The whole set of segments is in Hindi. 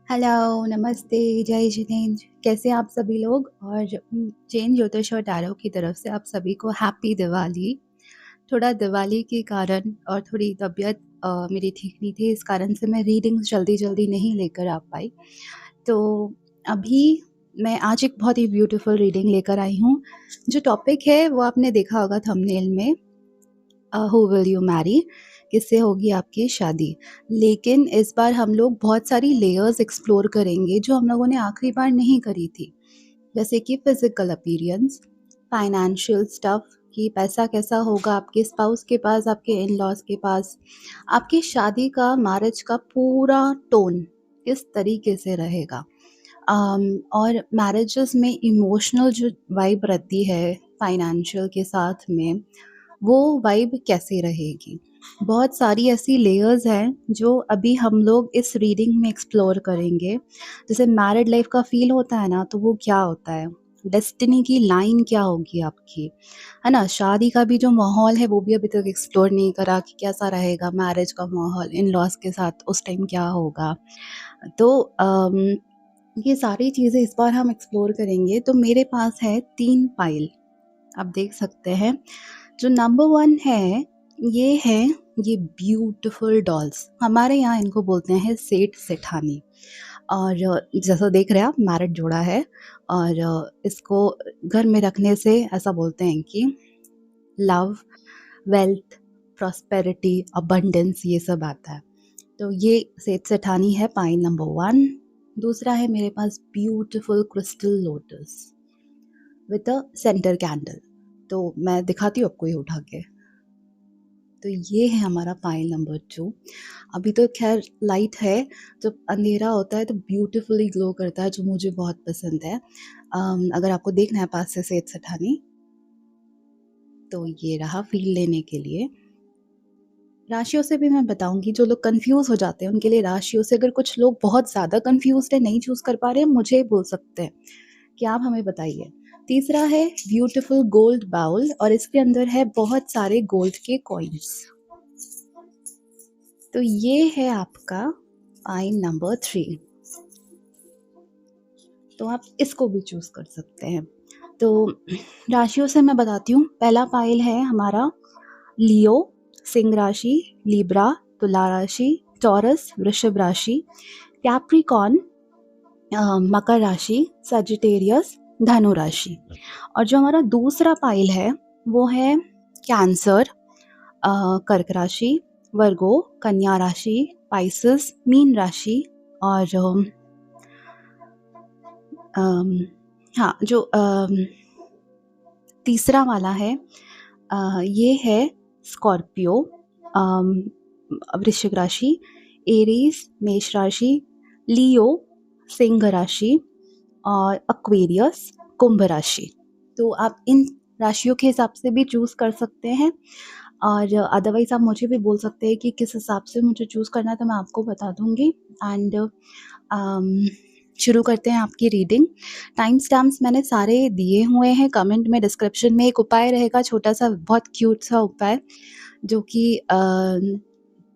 हेलो, नमस्ते, जय जिनेंद्र। कैसे हैं आप सभी लोग? और जैन ज्योतिष और टैरो की तरफ से आप सभी को हैप्पी दिवाली। थोड़ा दिवाली के कारण और थोड़ी तबीयत मेरी ठीक नहीं थी, इस कारण से मैं रीडिंग्स जल्दी-जल्दी नहीं लेकर आ पाई। तो अभी मैं आज एक बहुत ही ब्यूटीफुल रीडिंग लेकर आई हूँ। जो टॉपिक है वो आपने देखा होगा थंबनेल में, हू विल यू मैरी, किससे होगी आपकी शादी। लेकिन इस बार हम लोग बहुत सारी लेयर्स एक्सप्लोर करेंगे जो हम लोगों ने आखिरी बार नहीं करी थी, जैसे कि फिजिकल अपीयरेंस, फाइनेंशियल स्टफ, कि पैसा कैसा होगा आपके स्पाउस के पास, आपके इन लॉज के पास, आपकी शादी का, मैरिज का पूरा टोन किस तरीके से रहेगा। और मैरिजेस में इमोशनल जो वाइब रहती है फाइनेंशियल के साथ में, वो वाइब कैसी रहेगी। बहुत सारी ऐसी लेयर्स हैं जो अभी हम लोग इस रीडिंग में एक्सप्लोर करेंगे। जैसे मैरिड लाइफ का फील होता है ना, तो वो क्या होता है, डेस्टिनी की लाइन क्या होगी आपकी, है ना। शादी का भी जो माहौल है वो भी अभी तक एक्सप्लोर नहीं करा कि कैसा रहेगा मैरिज का माहौल, इन लॉज के साथ उस टाइम क्या होगा। तो ये सारी चीज़ें इस बार हम एक्सप्लोर करेंगे। तो मेरे पास है 3 पाइल, आप देख सकते हैं। जो नंबर 1 है, ये है, ये ब्यूटीफुल डॉल्स, हमारे यहाँ इनको बोलते हैं सेठ सेठानी। और जैसा देख रहे हैं आप, मैरिड जोड़ा है। और इसको घर में रखने से ऐसा बोलते हैं कि लव, वेल्थ, प्रॉस्पेरिटी, अबंडेंस, ये सब आता है। तो ये सेठ सेठानी है पाइन नंबर 1। दूसरा है मेरे पास beautiful crystal lotus with a centre candle. तो मैं दिखाती हूँ आपको ये उठा के। तो ये है हमारा पाइल नंबर 2। अभी तो खैर लाइट है, जब अंधेरा होता है तो ब्यूटीफुली ग्लो करता है, जो मुझे बहुत पसंद है। अगर आपको देखना है पास से सेठ सेठानी, तो ये रहा फील लेने के लिए। राशियों से भी मैं बताऊंगी, जो लोग कंफ्यूज हो जाते हैं उनके लिए राशियों से, अगर कुछ लोग बहुत ज़्यादा कंफ्यूज है, नहीं चूज कर पा रहे हैं, मुझे बोल सकते हैं कि आप हमें बताइए। तीसरा है ब्यूटीफुल गोल्ड बाउल, और इसके अंदर है बहुत सारे गोल्ड के कॉइन्स। तो ये है आपका पाइन नंबर 3। तो आप इसको भी चूज कर सकते हैं। तो राशियों से मैं बताती हूँ। पहला पाइल है हमारा लियो, सिंह राशि, लिब्रा, तुला राशि, टॉरस, वृषभ राशि, कैप्रिकॉर्न, मकर राशि, सजिटेरियस, धनु राशि। और जो हमारा दूसरा पाइल है वो है कैंसर, कर्क राशि, वर्गो, कन्या राशि, पाइसेस, मीन राशि। और हाँ, जो तीसरा वाला है, ये है स्कॉर्पियो, वृश्चिक राशि, एरीज, मेष राशि, लियो, सिंह राशि, और एक्वेरियस, कुंभ राशि। तो आप इन राशियों के हिसाब से भी चूज़ कर सकते हैं, और अदरवाइज़ आप मुझे भी बोल सकते हैं कि किस हिसाब से मुझे चूज़ करना है, तो मैं आपको बता दूँगी। एंड शुरू करते हैं आपकी रीडिंग। टाइम स्टैम्प्स मैंने सारे दिए हुए हैं कमेंट में, डिस्क्रिप्शन में। एक उपाय रहेगा छोटा सा, बहुत क्यूट सा उपाय, जो कि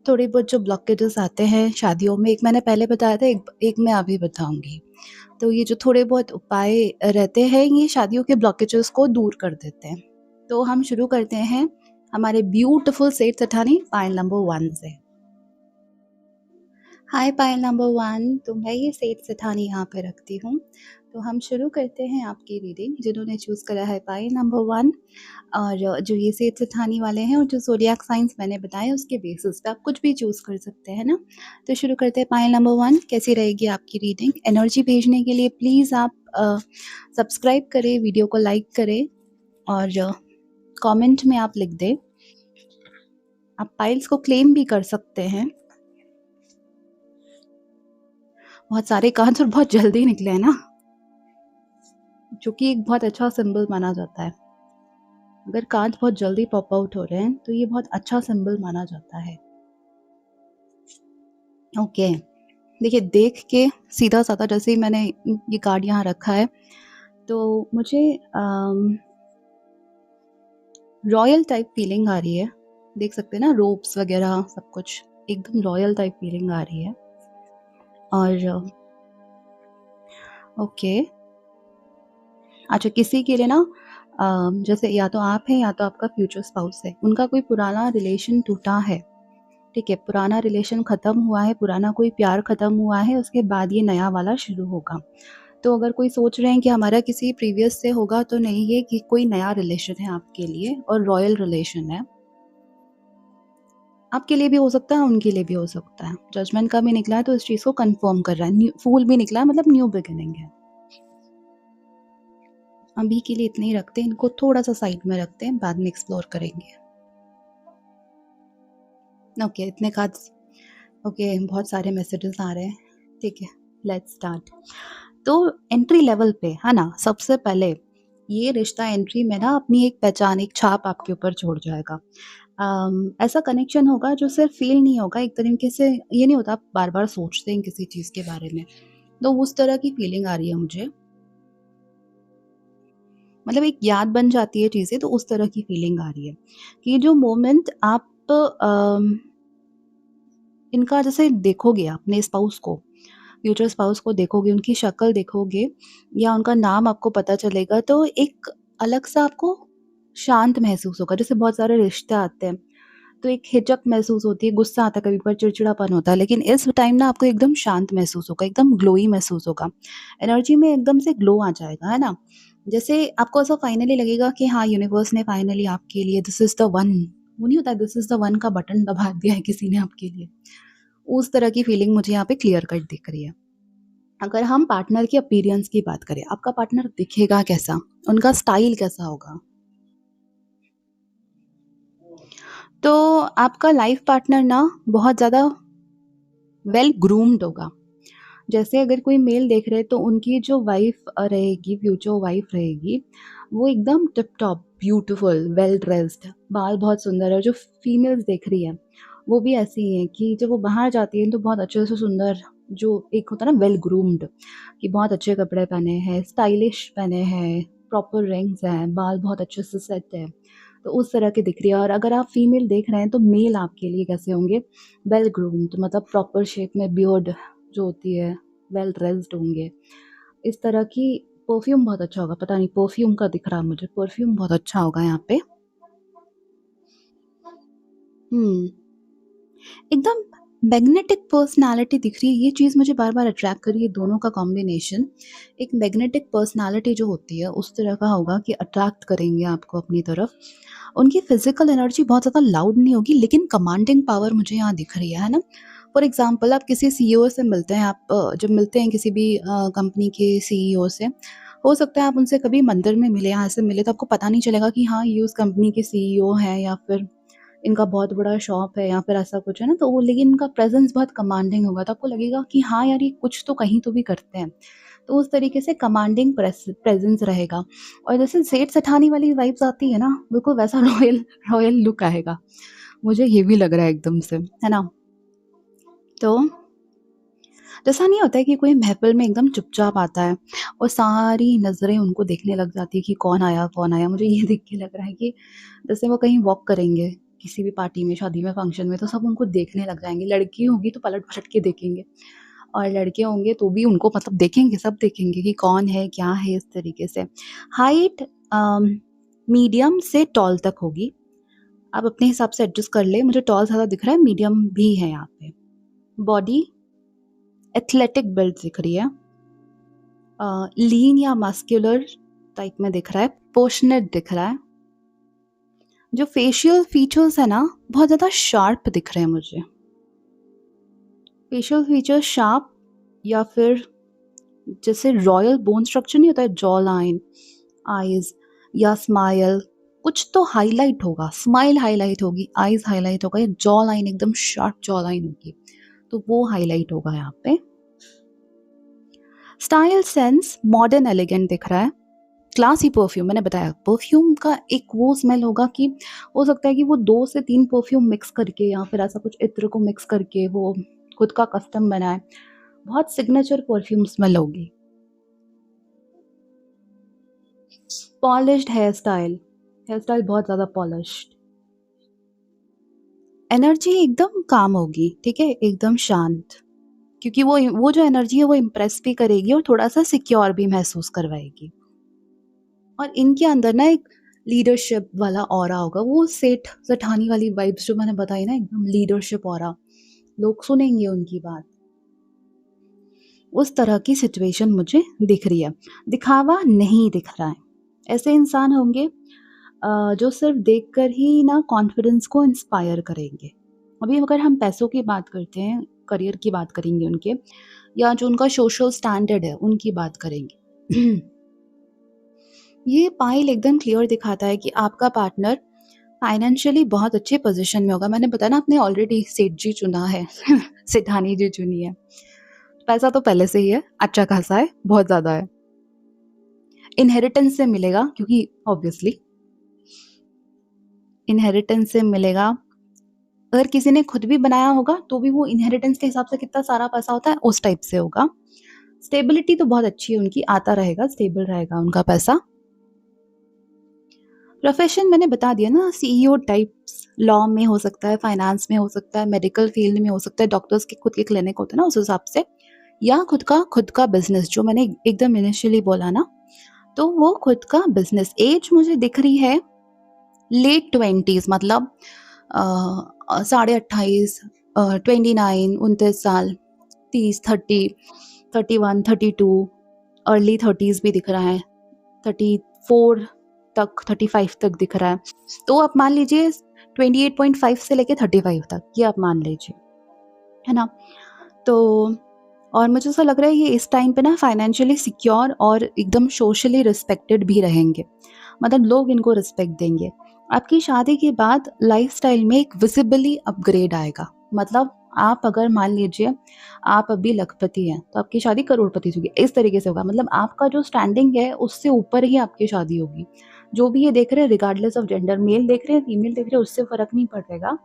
थोड़ी बहुत जो ब्लॉकेजेस आते हैं शादियों में, एक मैंने पहले बताया था, एक मैं अभी बताऊंगी। तो ये जो थोड़े बहुत उपाय रहते हैं, ये शादियों के ब्लॉकेजेस को दूर कर देते हैं। तो हम शुरू करते हैं हमारे ब्यूटीफुल सेठ सेठानी पाइल नंबर 1 से। हाय पाइल नंबर 1, तो मैं ये सेठ सेठानी यहाँ पे रखती हूँ। तो हम शुरू करते हैं आपकी रीडिंग। जिन्होंने चूज़ करा है पाइल नंबर 1, और जो ये सेठ सेठानी वाले हैं, और जो ज़ोडिएक साइंस मैंने बताए, उसके बेसिस पे आप कुछ भी चूज़ कर सकते हैं ना। तो शुरू करते हैं पाइल नंबर 1। कैसी रहेगी आपकी रीडिंग? एनर्जी भेजने के लिए प्लीज़ आप सब्सक्राइब करें, वीडियो को लाइक करें, और कमेंट में आप लिख दें। आप पाइल्स को क्लेम भी कर सकते हैं। बहुत सारे कार्ड्स और बहुत जल्दी निकले हैं ना, जो कि एक बहुत अच्छा सिंबल माना जाता है। अगर कार्ड्स बहुत जल्दी पॉप आउट हो रहे हैं तो ये बहुत अच्छा सिंबल माना जाता है। ओके, देखिए, देख के सीधा साधा जैसे ही मैंने ये कार्ड यहाँ रखा है, तो मुझे रॉयल टाइप फीलिंग आ रही है। देख सकते हैं ना, रोब्स वगैरह सब कुछ एकदम रॉयल टाइप फीलिंग आ रही है। और ओके। अच्छा, किसी के लिए ना जैसे या तो आप हैं या तो आपका फ्यूचर स्पाउस है, उनका कोई पुराना रिलेशन टूटा है, ठीक है? पुराना रिलेशन ख़त्म हुआ है, पुराना कोई प्यार ख़त्म हुआ है, उसके बाद ये नया वाला शुरू होगा। तो अगर कोई सोच रहे हैं कि हमारा किसी प्रीवियस से होगा, तो नहीं, ये कि कोई नया रिलेशन है आपके लिए और रॉयल रिलेशन है। आपके लिए भी हो सकता है, उनके लिए भी हो सकता है। जजमेंट का भी निकला है तो इस चीज़ को कन्फर्म कर रहा है। न्यू फूल भी निकला है, मतलब न्यू बिगिनिंग है। अभी के लिए इतने ही रखते हैं, इनको थोड़ा-सा साइड में रखते हैं, बाद में एक्सप्लोर करेंगे। ओके, इतने कार्ड्स। ओके, बहुत सारे मैसेजेस आ रहे हैं। ठीक है, लेट्स स्टार्ट। तो एंट्री लेवल पे, है ना, सबसे पहले ये रिश्ता एंट्री में ना अपनी एक पहचान, एक छाप आपके ऊपर छोड़ जाएगा। ऐसा कनेक्शन होगा जो सिर्फ फ़ील नहीं होगा, एक तरीके से ये नहीं होता आप बार-बार सोचते हैं किसी चीज़ के बारे में। तो उस तरह की फ़ीलिंग आ रही है मुझे। मतलब एक याद बन जाती है चीज़ें, तो उस तरह की फ़ीलिंग आ रही है कि जो मोमेंट आप अम, इनका जैसे देखोगे अपने स्पाउस को, फ्यूचर स्पाउस को देखोगे, उनकी शक्ल देखोगे या उनका नाम आपको पता चलेगा, तो एक अलग-सा आपको शांत महसूस होगा। जैसे बहुत सारे रिश्ते आते हैं, तो एक हिचक महसूस होती है, गुस्सा आता है, कभी-कभार चिड़चिड़ापन होता है, लेकिन इस टाइम ना आपको एकदम शांत महसूस होगा, एकदम ग्लोई महसूस होगा। एनर्जी में एकदम से ग्लो आ जाएगा, है ना? जैसे आपको ऐसा फाइनली लगेगा कि हाँ, यूनिवर्स ने फाइनली आपके लिए दिस इज़ द वन, वो नहीं होता दिस इज़ द वन का बटन दबा दिया है किसी ने आपके लिए। उस तरह की फीलिंग मुझे यहाँ पे क्लियर कट दिख रही है। अगर हम पार्टनर के अपीयरेंस की बात करें, आपका पार्टनर दिखेगा कैसा? उनका स्टाइल कैसा होगा? तो आपका लाइफ पार्टनर ना बहुत ज़्यादा वेल ग्रूम्ड होगा। जैसे अगर कोई मेल देख रहे हैं तो उनकी जो वाइफ़ रहेगी, फ्यूचर वाइफ़ रहेगी, वो एकदम tip top, beautiful, well dressed, बाल बहुत सुंदर है। जो फीमेल्स देख रही हैं, वो भी ऐसी ही हैं कि जब वो बाहर जाती हैं तो बहुत अच्छे से सुंदर, जो एक होता है ना वेल ग्रूम्ड, कि बहुत अच्छे कपड़े पहने हैं, स्टाइलिश पहने हैं, प्रॉपर रिंग्स हैं, बाल बहुत अच्छे से सेट है। तो उस तरह की दिख रही है। और अगर आप फीमेल देख रहे हैं तो मेल आपके लिए कैसे होंगे? वेल ग्रूम्ड, मतलब प्रॉपर शेप में बियर्ड जो होती है, वेल ड्रेस्ड होंगे। इस तरह की परफ्यूम बहुत अच्छा होगा, पता नहीं परफ्यूम का दिख रहा है मुझे, परफ्यूम बहुत अच्छा होगा यहाँ पे। हुँ, एकदम मैग्नेटिक पर्सनैलिटी दिख रही है, ये चीज़ मुझे बार-बार अट्रैक्ट कर रही है, दोनों का कॉम्बिनेशन। एक मैग्नेटिक पर्सनैलिटी जो होती है, उस तरह का होगा कि अट्रैक्ट करेंगे आपको अपनी तरफ। उनकी फिज़िकल एनर्जी बहुत ज़्यादा लाउड नहीं होगी, लेकिन कमांडिंग पावर मुझे यहाँ दिख रही है ना? फॉर एग्ज़ाम्पल आप किसी सीईओ से मिलते हैं, आप जब मिलते हैं किसी भी कंपनी के सीईओ से, हो सकता है आप उनसे कभी मंदिर में मिले, यहाँ से मिले, तो आपको पता नहीं चलेगा कि हाँ, ये उस कंपनी के सीईओ हैं या फिर इनका बहुत बड़ा शॉप है या फिर ऐसा कुछ है ना, तो वो लेकिन इनका प्रेज़ेंस बहुत कमांडिंग होगा, तो आपको लगेगा कि हाँ यार, ये कुछ तो कहीं तो भी करते हैं। तो उस तरीके से कमांडिंग प्रेज़ेंस रहेगा। और जैसे सेठ-सेठानी वाली वाइब्स आती है ना, बिल्कुल वैसा रॉयल रॉयल लुक आएगा। मुझे ये भी लग रहा है एकदम से, है ना? तो जैसा नहीं होता है कि कोई महफ़िल में एकदम चुपचाप आता है और सारी नज़रें उनको देखने लग जाती है कि कौन आया, कौन आया? मुझे ये देख के लग रहा है कि जैसे वो कहीं वॉक करेंगे, किसी भी पार्टी में, शादी में, फंक्शन में, तो सब उनको देखने लग जाएँगे। लड़की होगी तो पलट-पलट के देखेंगे और लड़के होंगे तो भी उनको मतलब देखेंगे, सब देखेंगे कि कौन है, क्या है, इस तरीके से। हाइट मीडियम से टॉल तक होगी। आप अपने हिसाब से एडजस्ट कर लें, मुझे टॉल ज़्यादा दिख रहा है, मीडियम भी है यहाँ पे। बॉडी एथलेटिक बिल्ड दिख रही है। लीन या मस्कुलर टाइप में दिख रहा है, पोर्शनेट दिख रहा है। जो फेशियल फीचर्स है ना, बहुत ज़्यादा शार्प दिख रहे हैं मुझे। फेशियल फीचर्स शार्प, या फिर जैसे रॉयल बोन स्ट्रक्चर नहीं होता है, जॉ लाइन, आईज़ या स्माइल, कुछ तो हाइलाइट होगा, स्माइल हाइलाइट होगी, आईज़ हाइलाइट होगा, या जॉ लाइन एकदम शार्प जॉ लाइन होगी, तो वो हाइलाइट होगा यहाँ पे। स्टाइल सेंस मॉडर्न एलिगेंट दिख रहा है। क्लासी परफ्यूम, मैंने बताया परफ्यूम का एक वो स्मेल होगा कि हो सकता है कि वो 2 से 3 परफ्यूम मिक्स करके या फिर ऐसा कुछ इत्र को मिक्स करके वो खुद का कस्टम बनाए। बहुत सिग्नेचर परफ्यूम स्मेल होगी। पॉलिश्ड हेयर स्टाइल बहुत ज़्यादा पॉलिश्ड। एनर्जी एकदम काम होगी, ठीक है? एकदम शांत। क्योंकि वो जो एनर्जी है वो इम्प्रेस भी करेगी और थोड़ा-सा सिक्योर भी महसूस करवाएगी। और इनके अंदर ना एक लीडरशिप वाला ऑरा होगा, वो सेठानी वाली वाइब्स जो मैंने बताई ना, एकदम लीडरशिप ऑरा, लोग सुनेंगे उनकी बात। उस तरह की सिचुएशन मुझे दिख रही है, दिखावा नहीं दिख रहा है। ऐसे इंसान होंगे जो सिर्फ देखकर ही ना कॉन्फिडेंस को इंस्पायर करेंगे। अभी अगर हम पैसों की बात करते हैं, करियर की बात करेंगे उनके, या जो उनका सोशल स्टैंडर्ड है उनकी बात करेंगे। ये पाइल एकदम क्लियर दिखाता है कि आपका पार्टनर फाइनेंशियली बहुत अच्छे पोजीशन में होगा। मैंने बताया ना, आपने ऑलरेडी सेठ जी चुना है। सेठानी जी चुनी है। पैसा तो पहले से ही है, अच्छा खासा है, बहुत ज़्यादा है। इनहेरिटेंस से मिलेगा, क्योंकि ऑब्वियसली इनहेरिटेंस से मिलेगा। अगर किसी ने खुद भी बनाया होगा तो भी वो इनहेरिटेंस के हिसाब से कितना सारा पैसा होता है उस टाइप से होगा। स्टेबिलिटी तो बहुत अच्छी है उनकी, आता रहेगा, स्टेबल रहेगा उनका पैसा। प्रोफेशन मैंने बता दिया ना, सीईओ टाइप्स, लॉ में हो सकता है, फाइनेंस में हो सकता है, मेडिकल फील्ड में हो सकता है, डॉक्टर्स के खुद के क्लिनिक होते हैं ना उस हिसाब से, या खुद का बिजनेस जो मैंने एकदम इनिशियली बोला ना, तो वो खुद का बिजनेस। एज मुझे दिख रही है लेट 20s, मतलब 28.5, 29, 29 साल, 30, 30, 31, 32, अर्ली 30s भी दिख रहा है, 34 तक, 35 तक दिख रहा है। तो आप मान लीजिए 28.5 से लेके 35 तक, ये आप मान लीजिए, है ना? तो और मुझे ऐसा लग रहा है ये इस टाइम पे ना फाइनेंशियली सिक्योर और एकदम सोशली रिस्पेक्टेड भी रहेंगे, मतलब लोग इनको रिस्पेक्ट देंगे। आपकी शादी के बाद लाइफस्टाइल में एक विजिबली अपग्रेड आएगा, मतलब आप अगर मान लीजिए आप अभी लखपति हैं तो आपकी शादी करोड़पति से होगी, इस तरीके से होगा, मतलब आपका जो स्टैंडिंग है उससे ऊपर ही आपकी शादी होगी। जो भी ये देख रहे हैं, रिगार्डलेस ऑफ जेंडर, मेल देख रहे हैं, फीमेल देख रहे हैं, उससे फर्क नहीं पड़ेगा।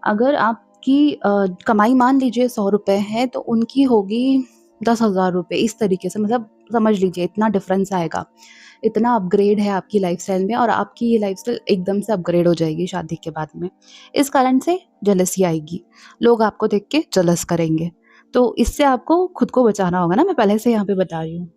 अगर आपकी कमाई मान लीजिए 100 रुपए है तो उनकी होगी 10,000 रुपए, इस तरीके से, मतलब समझ लीजिए इतना डिफरेंस आएगा, इतना अपग्रेड है आपकी लाइफस्टाइल में, और आपकी ये लाइफस्टाइल एकदम से अपग्रेड हो जाएगी शादी के बाद में। इस कारण से जेलसी आएगी, लोग आपको देख के जेलस करेंगे, तो इससे आपको खुद को बचाना होगा ना, मैं पहले से यहाँ पे बता रही हूँ।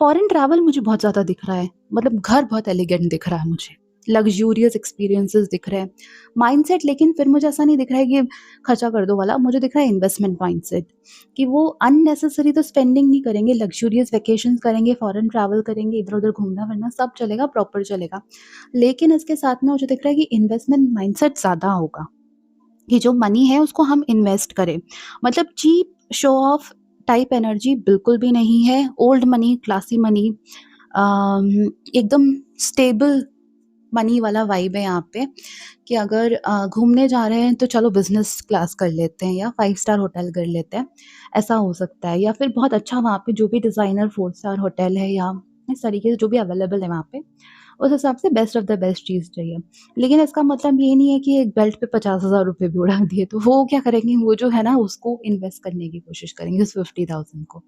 फॉरेन ट्रैवल मुझे बहुत ज़्यादा दिख रहा है, मतलब घर बहुत एलिगेंट दिख रहा है मुझे, लग्जूरियस एक्सपीरियंसेस दिख रहे हैं। माइंडसेट लेकिन फिर मुझे ऐसा नहीं दिख रहा है कि खर्चा कर दो वाला, मुझे दिख रहा है इन्वेस्टमेंट माइंडसेट, कि वो अननेसेसरी तो स्पेंडिंग नहीं करेंगे, लग्जूरियस वैकेशंस करेंगे, फॉरेन ट्रैवल करेंगे, इधर-उधर घूमना-फिरना सब चलेगा, प्रॉपर चलेगा। लेकिन इसके साथ में मुझे दिख रहा है कि इन्वेस्टमेंट माइंडसेट ज़्यादा होगा, कि जो मनी है उसको हम इन्वेस्ट करें, मतलब cheap show off type energy बिल्कुल भी नहीं है। ओल्ड मनी, क्लासी मनी, एकदम स्टेबल मनी वाला वाइब है यहाँ पे, कि अगर घूमने जा रहे हैं तो चलो बिजनेस क्लास कर लेते हैं या 5 स्टार होटल कर लेते हैं, ऐसा हो सकता है। या फिर बहुत अच्छा वहाँ पे जो भी डिज़ाइनर 4 स्टार होटल है, या इस तरीके से जो भी अवेलेबल है वहाँ पे, उस हिसाब से बेस्ट ऑफ द बेस्ट चीज़ चाहिए। लेकिन इसका मतलब ये नहीं है कि एक बेल्ट पे 50,000 रुपए भी उड़ा दिए, तो वो क्या करेंगे, वो जो है ना उसको इन्वेस्ट करने की कोशिश करेंगे उस 50,000 को।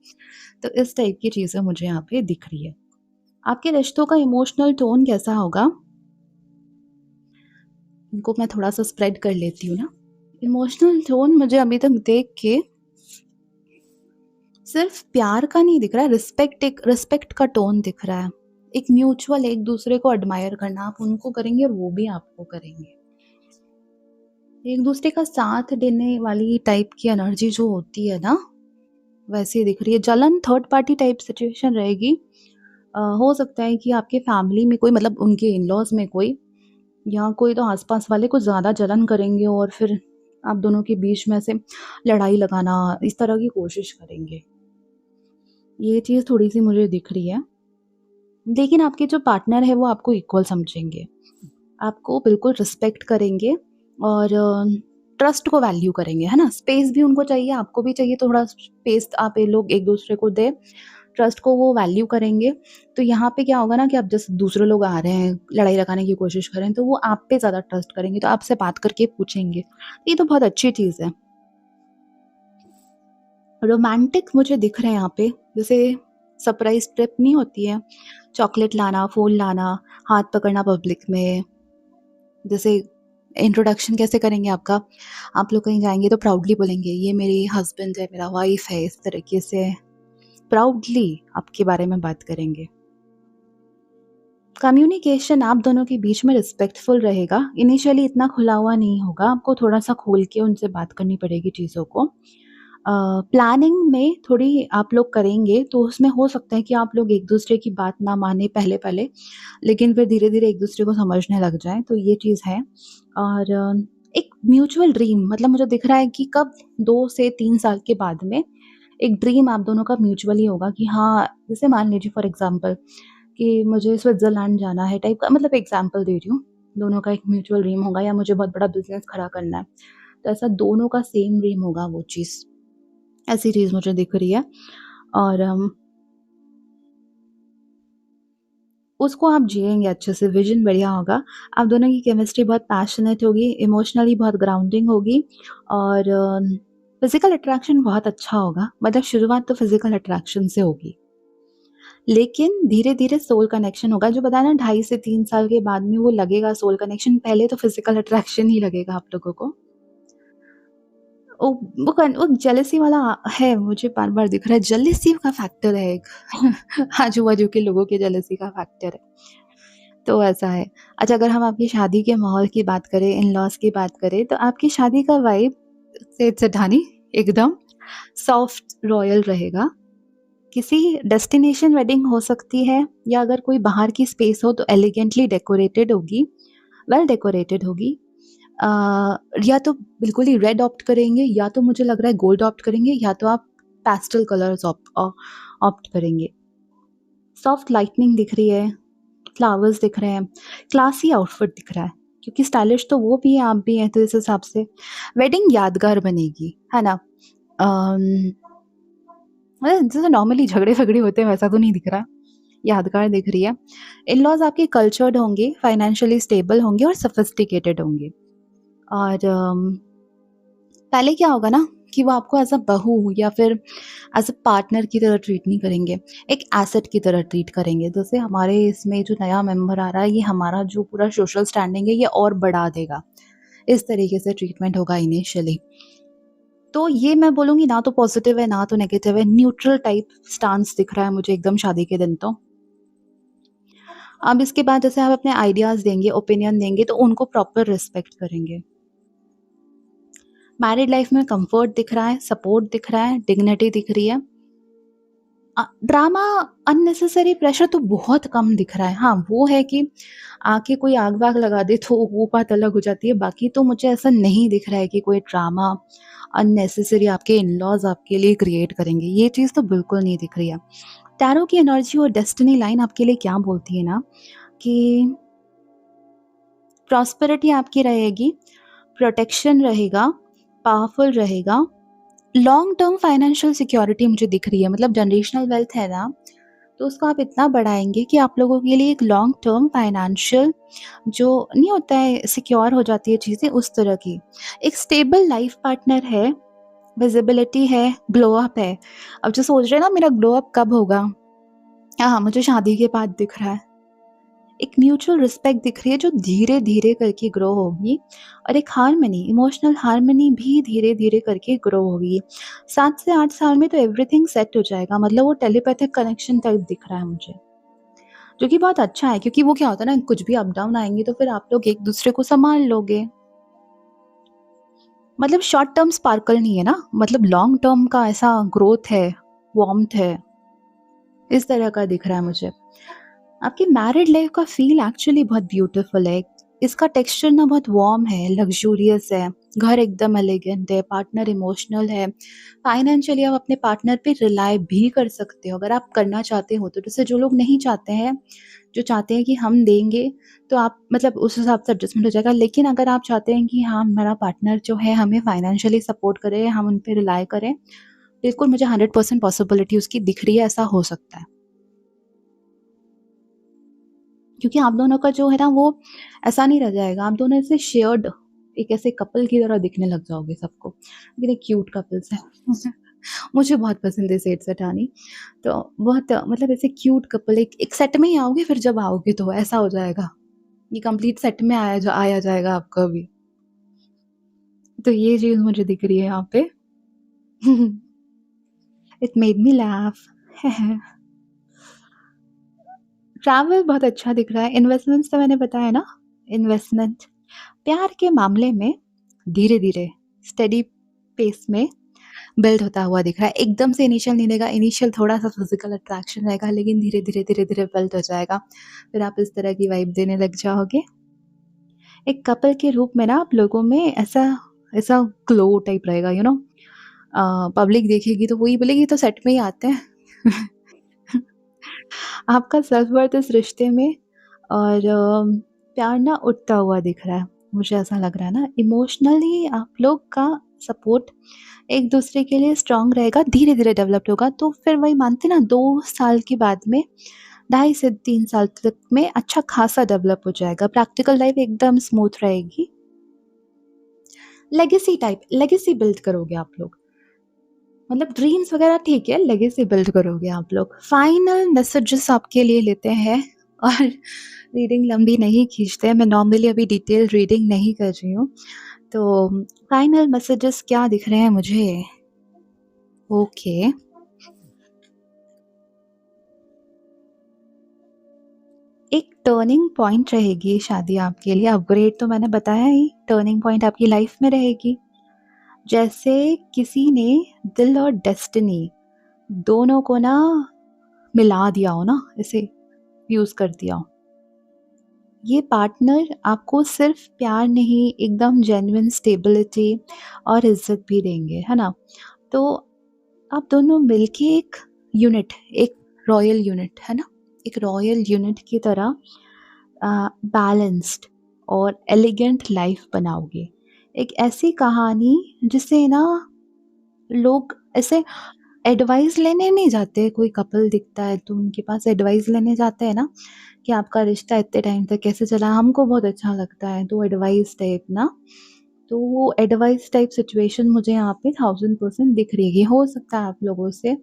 तो इस टाइप की चीज़ें मुझे यहाँ पे दिख रही है। आपके रिश्तों का इमोशनल टोन कैसा होगा? इनको मैं थोड़ा-सा स्प्रेड कर लेती हूँ ना। इमोशनल टोन मुझे अभी तक देख के सिर्फ़ प्यार का नहीं दिख रहा है, एक रिस्पेक्ट का टोन दिख रहा है। एक म्यूचुअल एक-दूसरे को एडमायर करना, आप उनको करेंगे और वो भी आपको करेंगे। एक-दूसरे का साथ देने वाली टाइप की एनर्जी जो होती है ना, वैसी दिख रही है। जलन थर्ड पार्टी टाइप सिचुएशन रहेगी। हो सकता है कि आपके फैमिली में कोई, मतलब उनके इन-लॉज़ में कोई, या कोई तो आस-पास वाले कुछ ज़्यादा जलन करेंगे और फिर आप दोनों के बीच में से लड़ाई लगाना, इस तरह की कोशिश करेंगे। ये चीज़ थोड़ी-सी मुझे दिख रही है। लेकिन आपके जो पार्टनर है वो आपको इक्वल समझेंगे, आपको बिल्कुल रिस्पेक्ट करेंगे और ट्रस्ट को वैल्यू करेंगे, है ना? स्पेस भी उनको चाहिए, आपको भी चाहिए, थोड़ा स्पेस आप ये लोग एक-दूसरे को दें। ट्रस्ट को वो वैल्यू करेंगे। तो यहाँ पे क्या होगा ना, कि अब जैसे दूसरे लोग आ रहे हैं, लड़ाई लगाने की कोशिश कर रहे हैं, तो वो आप पे ज़्यादा ट्रस्ट करेंगे, तो आपसे बात करके पूछेंगे। ये तो बहुत अच्छी चीज़ है। रोमांटिक मुझे दिख रहे हैं यहाँ पे, जैसे सरप्राइज़ ट्रिप नहीं होती है, चॉकलेट लाना, फूल लाना, हाथ पकड़ना पब्लिक में, जैसे इंट्रोडक्शन कैसे करेंगे आपका? आप लोग कहीं जाएँगे तो प्राउडली बोलेंगे, "ये मेरी हस्बैंड है, मेरा वाइफ़ है।" इस तरीके से प्राउडली आपके बारे में बात करेंगे। कम्युनिकेशन आप दोनों के बीच में रिस्पेक्टफुल रहेगा। इनिशियली इतना खुला हुआ नहीं होगा, आपको थोड़ा-सा खोल के उनसे बात करनी पड़ेगी चीज़ों को। प्लानिंग में थोड़ी आप लोग करेंगे तो उसमें हो सकता है कि आप लोग एक-दूसरे की बात ना माने पहले-पहले, लेकिन फिर धीरे-धीरे एक-दूसरे को समझने लग जाएँ, तो ये चीज़ है। और एक म्यूचुअल ड्रीम मतलब मुझे दिख रहा है कि कब 2 से 3 साल के बाद में एक ड्रीम आप दोनों का म्यूचुअली होगा कि हाँ, जैसे मान लीजिए फॉर एग्ज़ाम्पल कि मुझे स्विट्ज़रलैंड जाना है टाइप का, मतलब एग्ज़ाम्पल दे रही हूँ। दोनों का एक म्यूचुअल ड्रीम होगा या मुझे बहुत बड़ा बिज़नेस खड़ा करना है। तो ऐसा दोनों का सेम ड्रीम होगा वो चीज़। ऐसी चीज़ मुझे दिख रही है और उसको आप जिएँगे अच्छे से, विज़न बढ़िया होगा। आप दोनों की केमिस्ट्री बहुत पैशनेट होगी, इमोशनली बहुत ग्राउंडिंग होगी और फिज़िकल अट्रैक्शन बहुत अच्छा होगा। मतलब शुरुआत तो फिज़िकल अट्रैक्शन से होगी। लेकिन धीरे-धीरे सोल कनेक्शन होगा, जो बताया ना 2.5 से 3 साल के बाद में वो लगेगा सोल कनेक्शन, पहले तो फिज़िकल अट्रैक्शन ही लगेगा आप लोगों को। ओ वो जेलसी वाला है, मुझे बार-बार दिख रहा है, जेलसी का फैक्टर है एक। आजू-बाजू के लोगों के जेलसी का फैक्टर है, तो ऐसा है। अच्छा, अगर हम आपकी शादी के माहौल की बात करें, इन-लॉज़ की बात करें, तो आपकी शादी का वाइब सेठ सेठानी एकदम सॉफ्ट रॉयल रहेगा। किसी डेस्टिनेशन वेडिंग हो सकती है या अगर कोई बाहर की स्पेस हो तो एलिगेंटली डेकोरेटेड होगी, वेल डेकोरेटेड होगी। अ, या तो बिल्कुल ही रेड ऑप्ट करेंगे या तो मुझे लग रहा है गोल्ड ऑप्ट करेंगे या तो आप पेस्टल कलर्स ऑप्ट करेंगे। सॉफ्ट लाइटनिंग दिख रही है, फ्लावर्स दिख रहे हैं, क्लासी आउटफिट दिख रहा है क्योंकि स्टाइलिश तो वो भी हैं, आप भी हैं, तो इस हिसाब से वेडिंग यादगार बनेगी, है ना? अम, मतलब जैसे नॉर्मली झगड़े-वगड़े होते हैं वैसा तो नहीं दिख रहा, यादगार दिख रही है। इन-लॉज़ आपके कल्चर्ड होंगे, फाइनेंशियली स्टेबल होंगे और सोफिस्टिकेटेड होंगे। और पहले क्या होगा ना कि वो आपको एज़ अ बहू या फिर एज़ अ पार्टनर की तरह ट्रीट नहीं करेंगे, एक एसेट की तरह ट्रीट करेंगे। जैसे हमारे इसमें जो नया मेंबर आ रहा है, ये हमारा जो पूरा सोशल स्टैंडिंग है, ये और बढ़ा देगा। इस तरीके से ट्रीटमेंट होगा इनिशियली। तो ये मैं बोलूँगी ना तो पॉज़िटिव है, ना तो नेगेटिव है, न्यूट्रल टाइप स्टांस दिख रहा है मुझे एकदम शादी के दिन तो। अब इसके बाद जैसे आप अपने आइडियाज़ देंगे, ओपिनियन देंगे तो उनको प्रॉपर रिस्पेक्ट करेंगे। मैरिड लाइफ़ में कम्फ़र्ट दिख रहा है, सपोर्ट दिख रहा है, डिग्निटी दिख रही है। ड्रामा, अननेसेसरी प्रेशर तो बहुत कम दिख रहा है। हाँ, वो है कि आके कोई आग-वाग लगा दे तो वो बात अलग हो जाती है। बाकी तो मुझे ऐसा नहीं दिख रहा है कि कोई ड्रामा अननेसेसरी आपके इन-लॉज़ आपके लिए क्रिएट करेंगे। ये चीज़ तो बिल्कुल नहीं दिख रही है। टैरो की एनर्जी और डेस्टिनी लाइन आपके लिए क्या बोलती है ना कि प्रॉस्पेरिटी आपकी रहेगी, प्रोटेक्शन रहेगा, पावरफुल रहेगा, लॉन्ग टर्म फाइनेंशियल सिक्योरिटी मुझे दिख रही है। मतलब जनरेशनल वेल्थ है ना, तो उसको आप इतना बढ़ाएँगे कि आप लोगों के लिए एक लॉन्ग टर्म फाइनेंशियल जो नहीं होता है सिक्योर हो जाती है चीज़ें, उस तरह की। एक स्टेबल लाइफ पार्टनर है, विज़िबिलिटी है, ग्लो अप है। अब जो सोच रहे हैं ना मेरा ग्लो अप कब होगा? हाँ, मुझे शादी के बाद दिख रहा है। एक म्यूचुअल रिस्पेक्ट दिख रही है जो धीरे-धीरे करके ग्रो होगी और एक हार्मनी, इमोशनल हार्मनी भी धीरे-धीरे करके ग्रो होगी। 7 से 8 साल में तो एवरीथिंग सेट हो जाएगा, मतलब वो टेलीपैथिक कनेक्शन टाइप दिख रहा है मुझे, जो कि बहुत अच्छा है क्योंकि वो क्या होता है ना, कुछ भी अप-डाउन आएँगे तो फिर आप लोग एक-दूसरे को सँभाल लोगे। मतलब शॉर्ट टर्म स्पार्कल नहीं है ना, मतलब लॉन्ग टर्म का ऐसा ग्रोथ है, वार्म्थ है, इस तरह का दिख रहा है मुझे। आपकी मैरिड लाइफ का फ़ील एक्चुअली बहुत ब्यूटीफुल है। इसका टेक्सचर ना बहुत वार्म है, लग्ज़ूरियस है, घर एकदम एलिगेंट है, पार्टनर इमोशनल है। फाइनेंशियली आप अपने पार्टनर पे रिलाय भी कर सकते हो अगर आप करना चाहते हो तो। जैसे जो लोग नहीं चाहते हैं, जो चाहते हैं कि हम देंगे तो आप मतलब उस हिसाब से एडजस्टमेंट हो जाएगा। लेकिन अगर आप चाहते हैं कि हाँ, हमारा पार्टनर जो है हमें फाइनेंशियली सपोर्ट करे, हम उन पे रिलाय करें, बिल्कुल मुझे 100% पॉसिबिलिटी उसकी दिख रही है, ऐसा हो सकता है। क्योंकि आप दोनों का जो है ना वो ऐसा नहीं रह जाएगा, आप दोनों ऐसे शेयर्ड एक ऐसे कपल की तरह दिखने लग जाओगे सबको। कितने क्यूट कपल्स हैं। मुझे बहुत पसंद है सेठ सेठानी। तो बहुत मतलब ऐसे क्यूट कपल एक एक सेट में ही आओगे, फिर जब आओगे तो ऐसा हो जाएगा। ये कंप्लीट सेट में आया जाएगा आपका भी। तो ये चीज़ मुझे दिख रही है यहाँ पे। It made me laugh. Travel बहुत अच्छा दिख रहा है। इन्वेस्टमेंट्स तो मैंने बताया ना, इन्वेस्टमेंट। प्यार के मामले में धीरे-धीरे, स्टेडी पेस में बिल्ड होता हुआ दिख रहा है। एकदम से इनिशियल नहीं रहेगा, इनिशियल थोड़ा-सा फिज़िकल अट्रैक्शन रहेगा, लेकिन धीरे-धीरे, धीरे-धीरे बिल्ड हो जाएगा। फिर आप इस तरह की वाइब देने लग जाओगे। एक कपल के रूप में ना आप लोगों में ऐसा ऐसा ग्लो टाइप रहेगा, पब्लिक देखेगी तो वही बोलेगी, "ये तो सेट में ही आते हैं।" आपका सेल्फ वर्थ इस रिश्ते में और प्यार ना उठता हुआ दिख रहा है। मुझे ऐसा लग रहा है ना, इमोशनली आप लोग का सपोर्ट एक दूसरे के लिए स्ट्रॉन्ग रहेगा, धीरे-धीरे डेवलप्ड होगा। तो फिर वही मानते हैं ना, 2 साल के बाद में 2.5 से 3 साल तक में अच्छा खासा डेवलप हो जाएगा। प्रैक्टिकल लाइफ एकदम स्मूथ रहेगी। लेगेसी बिल्ड करोगे आप लोग। मतलब ड्रीम्स वगैरह ठीक है, लेगेसी बिल्ड करोगे आप लोग। फाइनल मैसेजेस आपके लिए लेते हैं और रीडिंग लंबी नहीं खींचते हैं। मैं नॉर्मली अभी डिटेल रीडिंग नहीं कर रही हूँ। तो फाइनल मैसेजेस क्या दिख रहे हैं मुझे? ओके। एक टर्निंग पॉइंट रहेगी शादी आपके लिए। अपग्रेड तो मैंने बताया ही, टर्निंग पॉइंट आपकी लाइफ में रहेगी। जैसे किसी ने दिल और डेस्टिनी दोनों को ना मिला दिया हो ना, ऐसे यूज़ कर दिया हो। ये पार्टनर आपको सिर्फ प्यार नहीं, एकदम जेन्युइन स्टेबिलिटी और इज्जत भी देंगे, है ना? तो आप दोनों मिलके एक यूनिट, एक रॉयल यूनिट, है ना? एक रॉयल यूनिट की तरह बैलेंस्ड और एलिगेंट लाइफ बनाओगे। एक ऐसी कहानी जिसे ना लोग ऐसे एडवाइस लेने नहीं जाते। कोई कपल दिखता है तो उनके पास एडवाइस लेने जाते हैं ना, कि आपका रिश्ता इतने टाइम तक कैसे चला, हमको बहुत अच्छा लगता है, तो एडवाइस टाइप ना। तो वो एडवाइस टाइप सिचुएशन मुझे यहाँ पे 1000% दिख रही है। हो सकता है आप लोगों से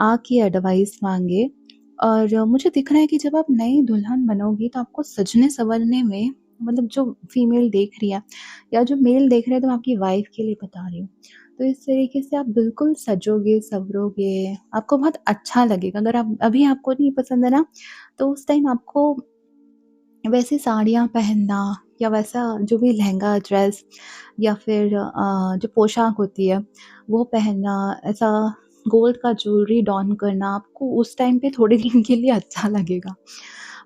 आके एडवाइस मांगे। और मुझे दिख रहा है कि जब आप नई दुल्हन बनोगी तो आपको सजने संवरने में, मतलब जो फीमेल देख रही है या जो मेल देख रहे हैं, तो मैं आपकी वाइफ के लिए बता रही हूँ। तो इस तरीके से आप बिल्कुल सजोगे, संवरोगे, आपको बहुत अच्छा लगेगा। अगर आप अभी आपको नहीं पसंद है ना, तो उस टाइम आपको वैसी साड़ियाँ पहनना या वैसा जो भी लहंगा, ड्रेस या फिर जो पोशाक होती है, वो पहनना, ऐसा गोल्ड का ज्वेलरी डॉन करना, आपको उस टाइम पे थोड़े दिन के लिए अच्छा लगेगा।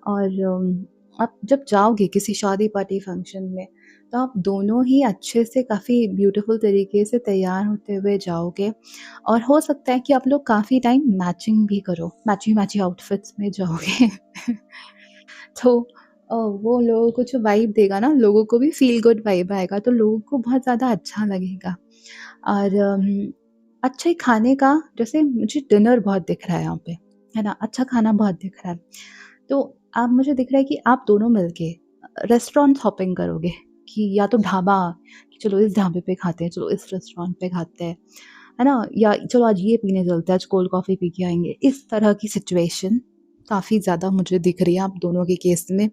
और आप जब जाओगे किसी शादी पार्टी फंक्शन में, तो आप दोनों ही अच्छे से काफ़ी ब्यूटीफुल तरीके से तैयार होते हुए जाओगे। और हो सकता है कि आप लोग काफ़ी टाइम मैचिंग भी करो, मैची-मैची आउटफिट्स में जाओगे। तो वो लोगों को जो वाइब देगा ना, लोगों को भी फ़ील गुड वाइब आएगा, तो लोगों को बहुत ज़्यादा अच्छा लगेगा। और अच्छे खाने का, जैसे मुझे डिनर बहुत दिख रहा है यहाँ पे, है ना? अच्छा खाना बहुत दिख रहा है। तो अब मुझे दिख रहा है कि आप दोनों मिलके रेस्टोरेंट हॉपिंग करोगे, कि या तो ढाबा, कि चलो इस ढाबे पे खाते हैं, चलो इस रेस्टोरेंट पे खाते हैं, है ना? या चलो आज ये पीने चलते हैं, आज कोल्ड कॉफ़ी पी के आएँगे। इस तरह की सिचुएशन काफ़ी ज़्यादा मुझे दिख रही है आप दोनों के केस में,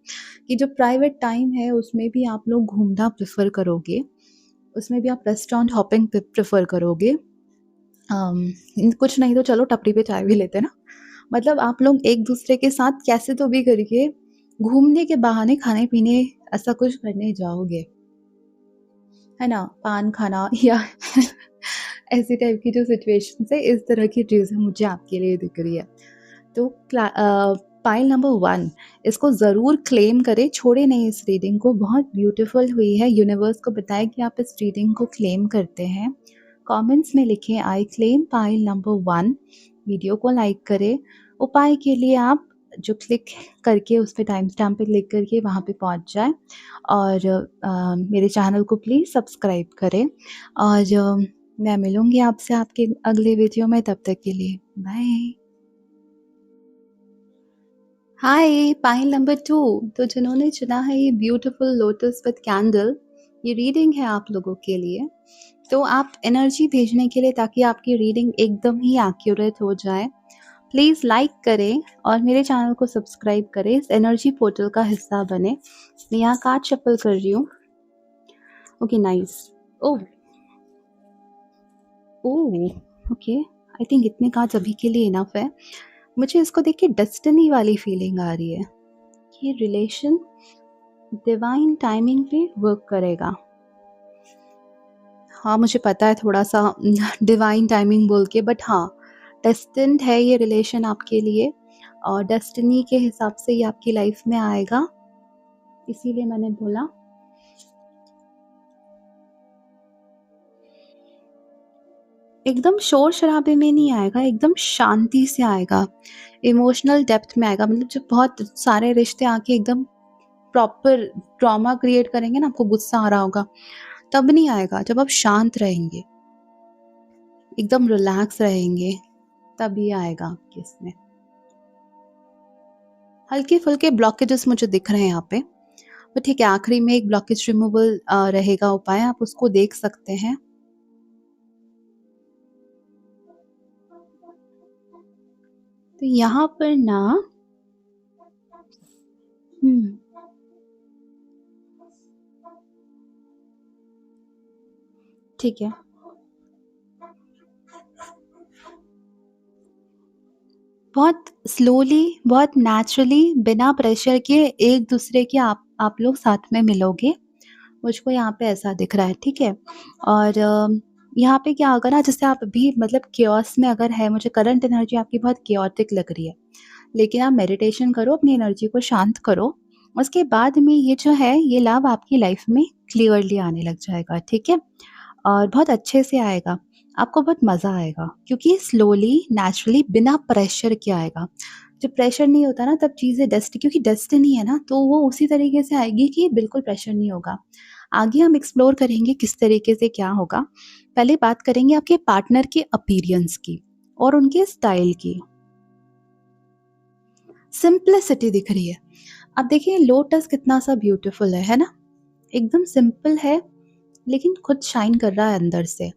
कि जो प्राइवेट टाइम है उसमें भी आप लोग घूमना प्रेफ़र करोगे, उसमें भी आप रेस्टोरेंट हॉपिंग प्रेफ़र करोगे। कुछ नहीं तो चलो टपरी पे चाय भी लेते हैं ना। मतलब आप लोग एक-दूसरे के साथ कैसे तो भी करके घूमने के बहाने खाने-पीने ऐसा कुछ करने जाओगे, है ना? पान खाना या ऐसी टाइप की जो सिचुएशंस है, इस तरह की चीज़ें मुझे आपके लिए दिख रही है। तो पाइल नंबर 1, इसको ज़रूर क्लेम करें, छोड़े नहीं इस रीडिंग को, बहुत ब्यूटीफुल हुई है। यूनिवर्स को बताएं कि आप इस रीडिंग को क्लेम करते हैं। कमेंट्स में लिखें I claim pile number 1। Video को लाइक करें। उपाय के लिए आप जो क्लिक करके उस पे टाइम स्टैम्प पे क्लिक करके वहाँ पे पहुँच जाएँ। और मेरे चैनल को प्लीज़ सब्सक्राइब करें। और मैं मिलूँगी आपसे आपके अगले वीडियो में, तब तक के लिए बाय। हाय, पाइल नंबर 2, तो जिन्होंने चुना है ये ब्यूटीफुल लोटस विद कैंडल, ये रीडिंग है आप लोगों के लिए। तो आप एनर्जी भेजने के लिए, ताकि आपकी रीडिंग एकदम ही एक्यूरेट हो जाए, प्लीज़ लाइक करें और मेरे चैनल को सब्सक्राइब करें, इस एनर्जी पोर्टल का हिस्सा बने। मैं यहाँ कार्ड शफल कर रही हूँ। Okay nice. Oh! Oh! Okay, I think इतने कार्ड्स अभी के लिए इनफ है। मुझे इसको देख के डेस्टिनी वाली फीलिंग आ रही है। ये रिलेशन डिवाइन टाइमिंग पे वर्क करेगा। हाँ, मुझे पता है थोड़ा-सा डिवाइन टाइमिंग बोल के, बट हाँ, डेस्टिन्ड है ये रिलेशन आपके लिए और डेस्टिनी के हिसाब से ये आपकी लाइफ में आएगा, इसीलिए मैंने बोला। एकदम शोर-शराबे में नहीं आएगा, एकदम शांति से आएगा, इमोशनल डेप्थ में आएगा। मतलब जब बहुत सारे रिश्ते आके एकदम प्रॉपर ट्रॉमा क्रिएट करेंगे ना, आपको गुस्सा आ रहा होगा, तब नहीं आएगा। जब आप शांत रहेंगे, एकदम रिलैक्स रहेंगे, तब ये आएगा आपके इसमें। हल्के-फुल्के ब्लॉकेजेस मुझे दिख रहे हैं यहाँ पे। तो ठीक है, आखिरी में एक ब्लॉकेज रिमूवल रहेगा उपाय, आप उसको देख सकते हैं। तो यहाँ पर ना हुँ, ठीक है। बहुत स्लोली, बहुत नेचुरली, बिना प्रेशर के एक-दूसरे के आप लोग साथ में मिलोगे। मुझको यहाँ पे ऐसा दिख रहा है, ठीक है? और यहाँ पे क्या होगा ना, जैसे आप अभी मतलब केओस में अगर है, मुझे करंट एनर्जी आपकी बहुत केओटिक लग रही है। लेकिन आप मेडिटेशन करो, अपनी एनर्जी को शांत करो। उसके बाद में ये जो है, ये लाभ आपकी लाइफ में क्लियरली आने लग जाएगा, ठीक है? और बहुत अच्छे से आएगा। आपको बहुत मज़ा आएगा क्योंकि स्लोली, नेचुरली, बिना प्रेशर के आएगा। जब प्रेशर नहीं होता ना, तब चीज़ें क्योंकि डेस्टिनी है ना, तो वो उसी तरीके से आएगी कि बिल्कुल प्रेशर नहीं होगा। आगे हम एक्सप्लोर करेंगे किस तरीके से क्या होगा। पहले बात करेंगे आपके पार्टनर के अपीयरेंस की और उनके स्टाइल की। सिंप्लिसिटी दिख रही है। अब देखिए लोटस कितना सा ब्यूटीफुल है ना? एकदम सिंपल है, लेकिन खुद शाइन कर रहा है अंदर से।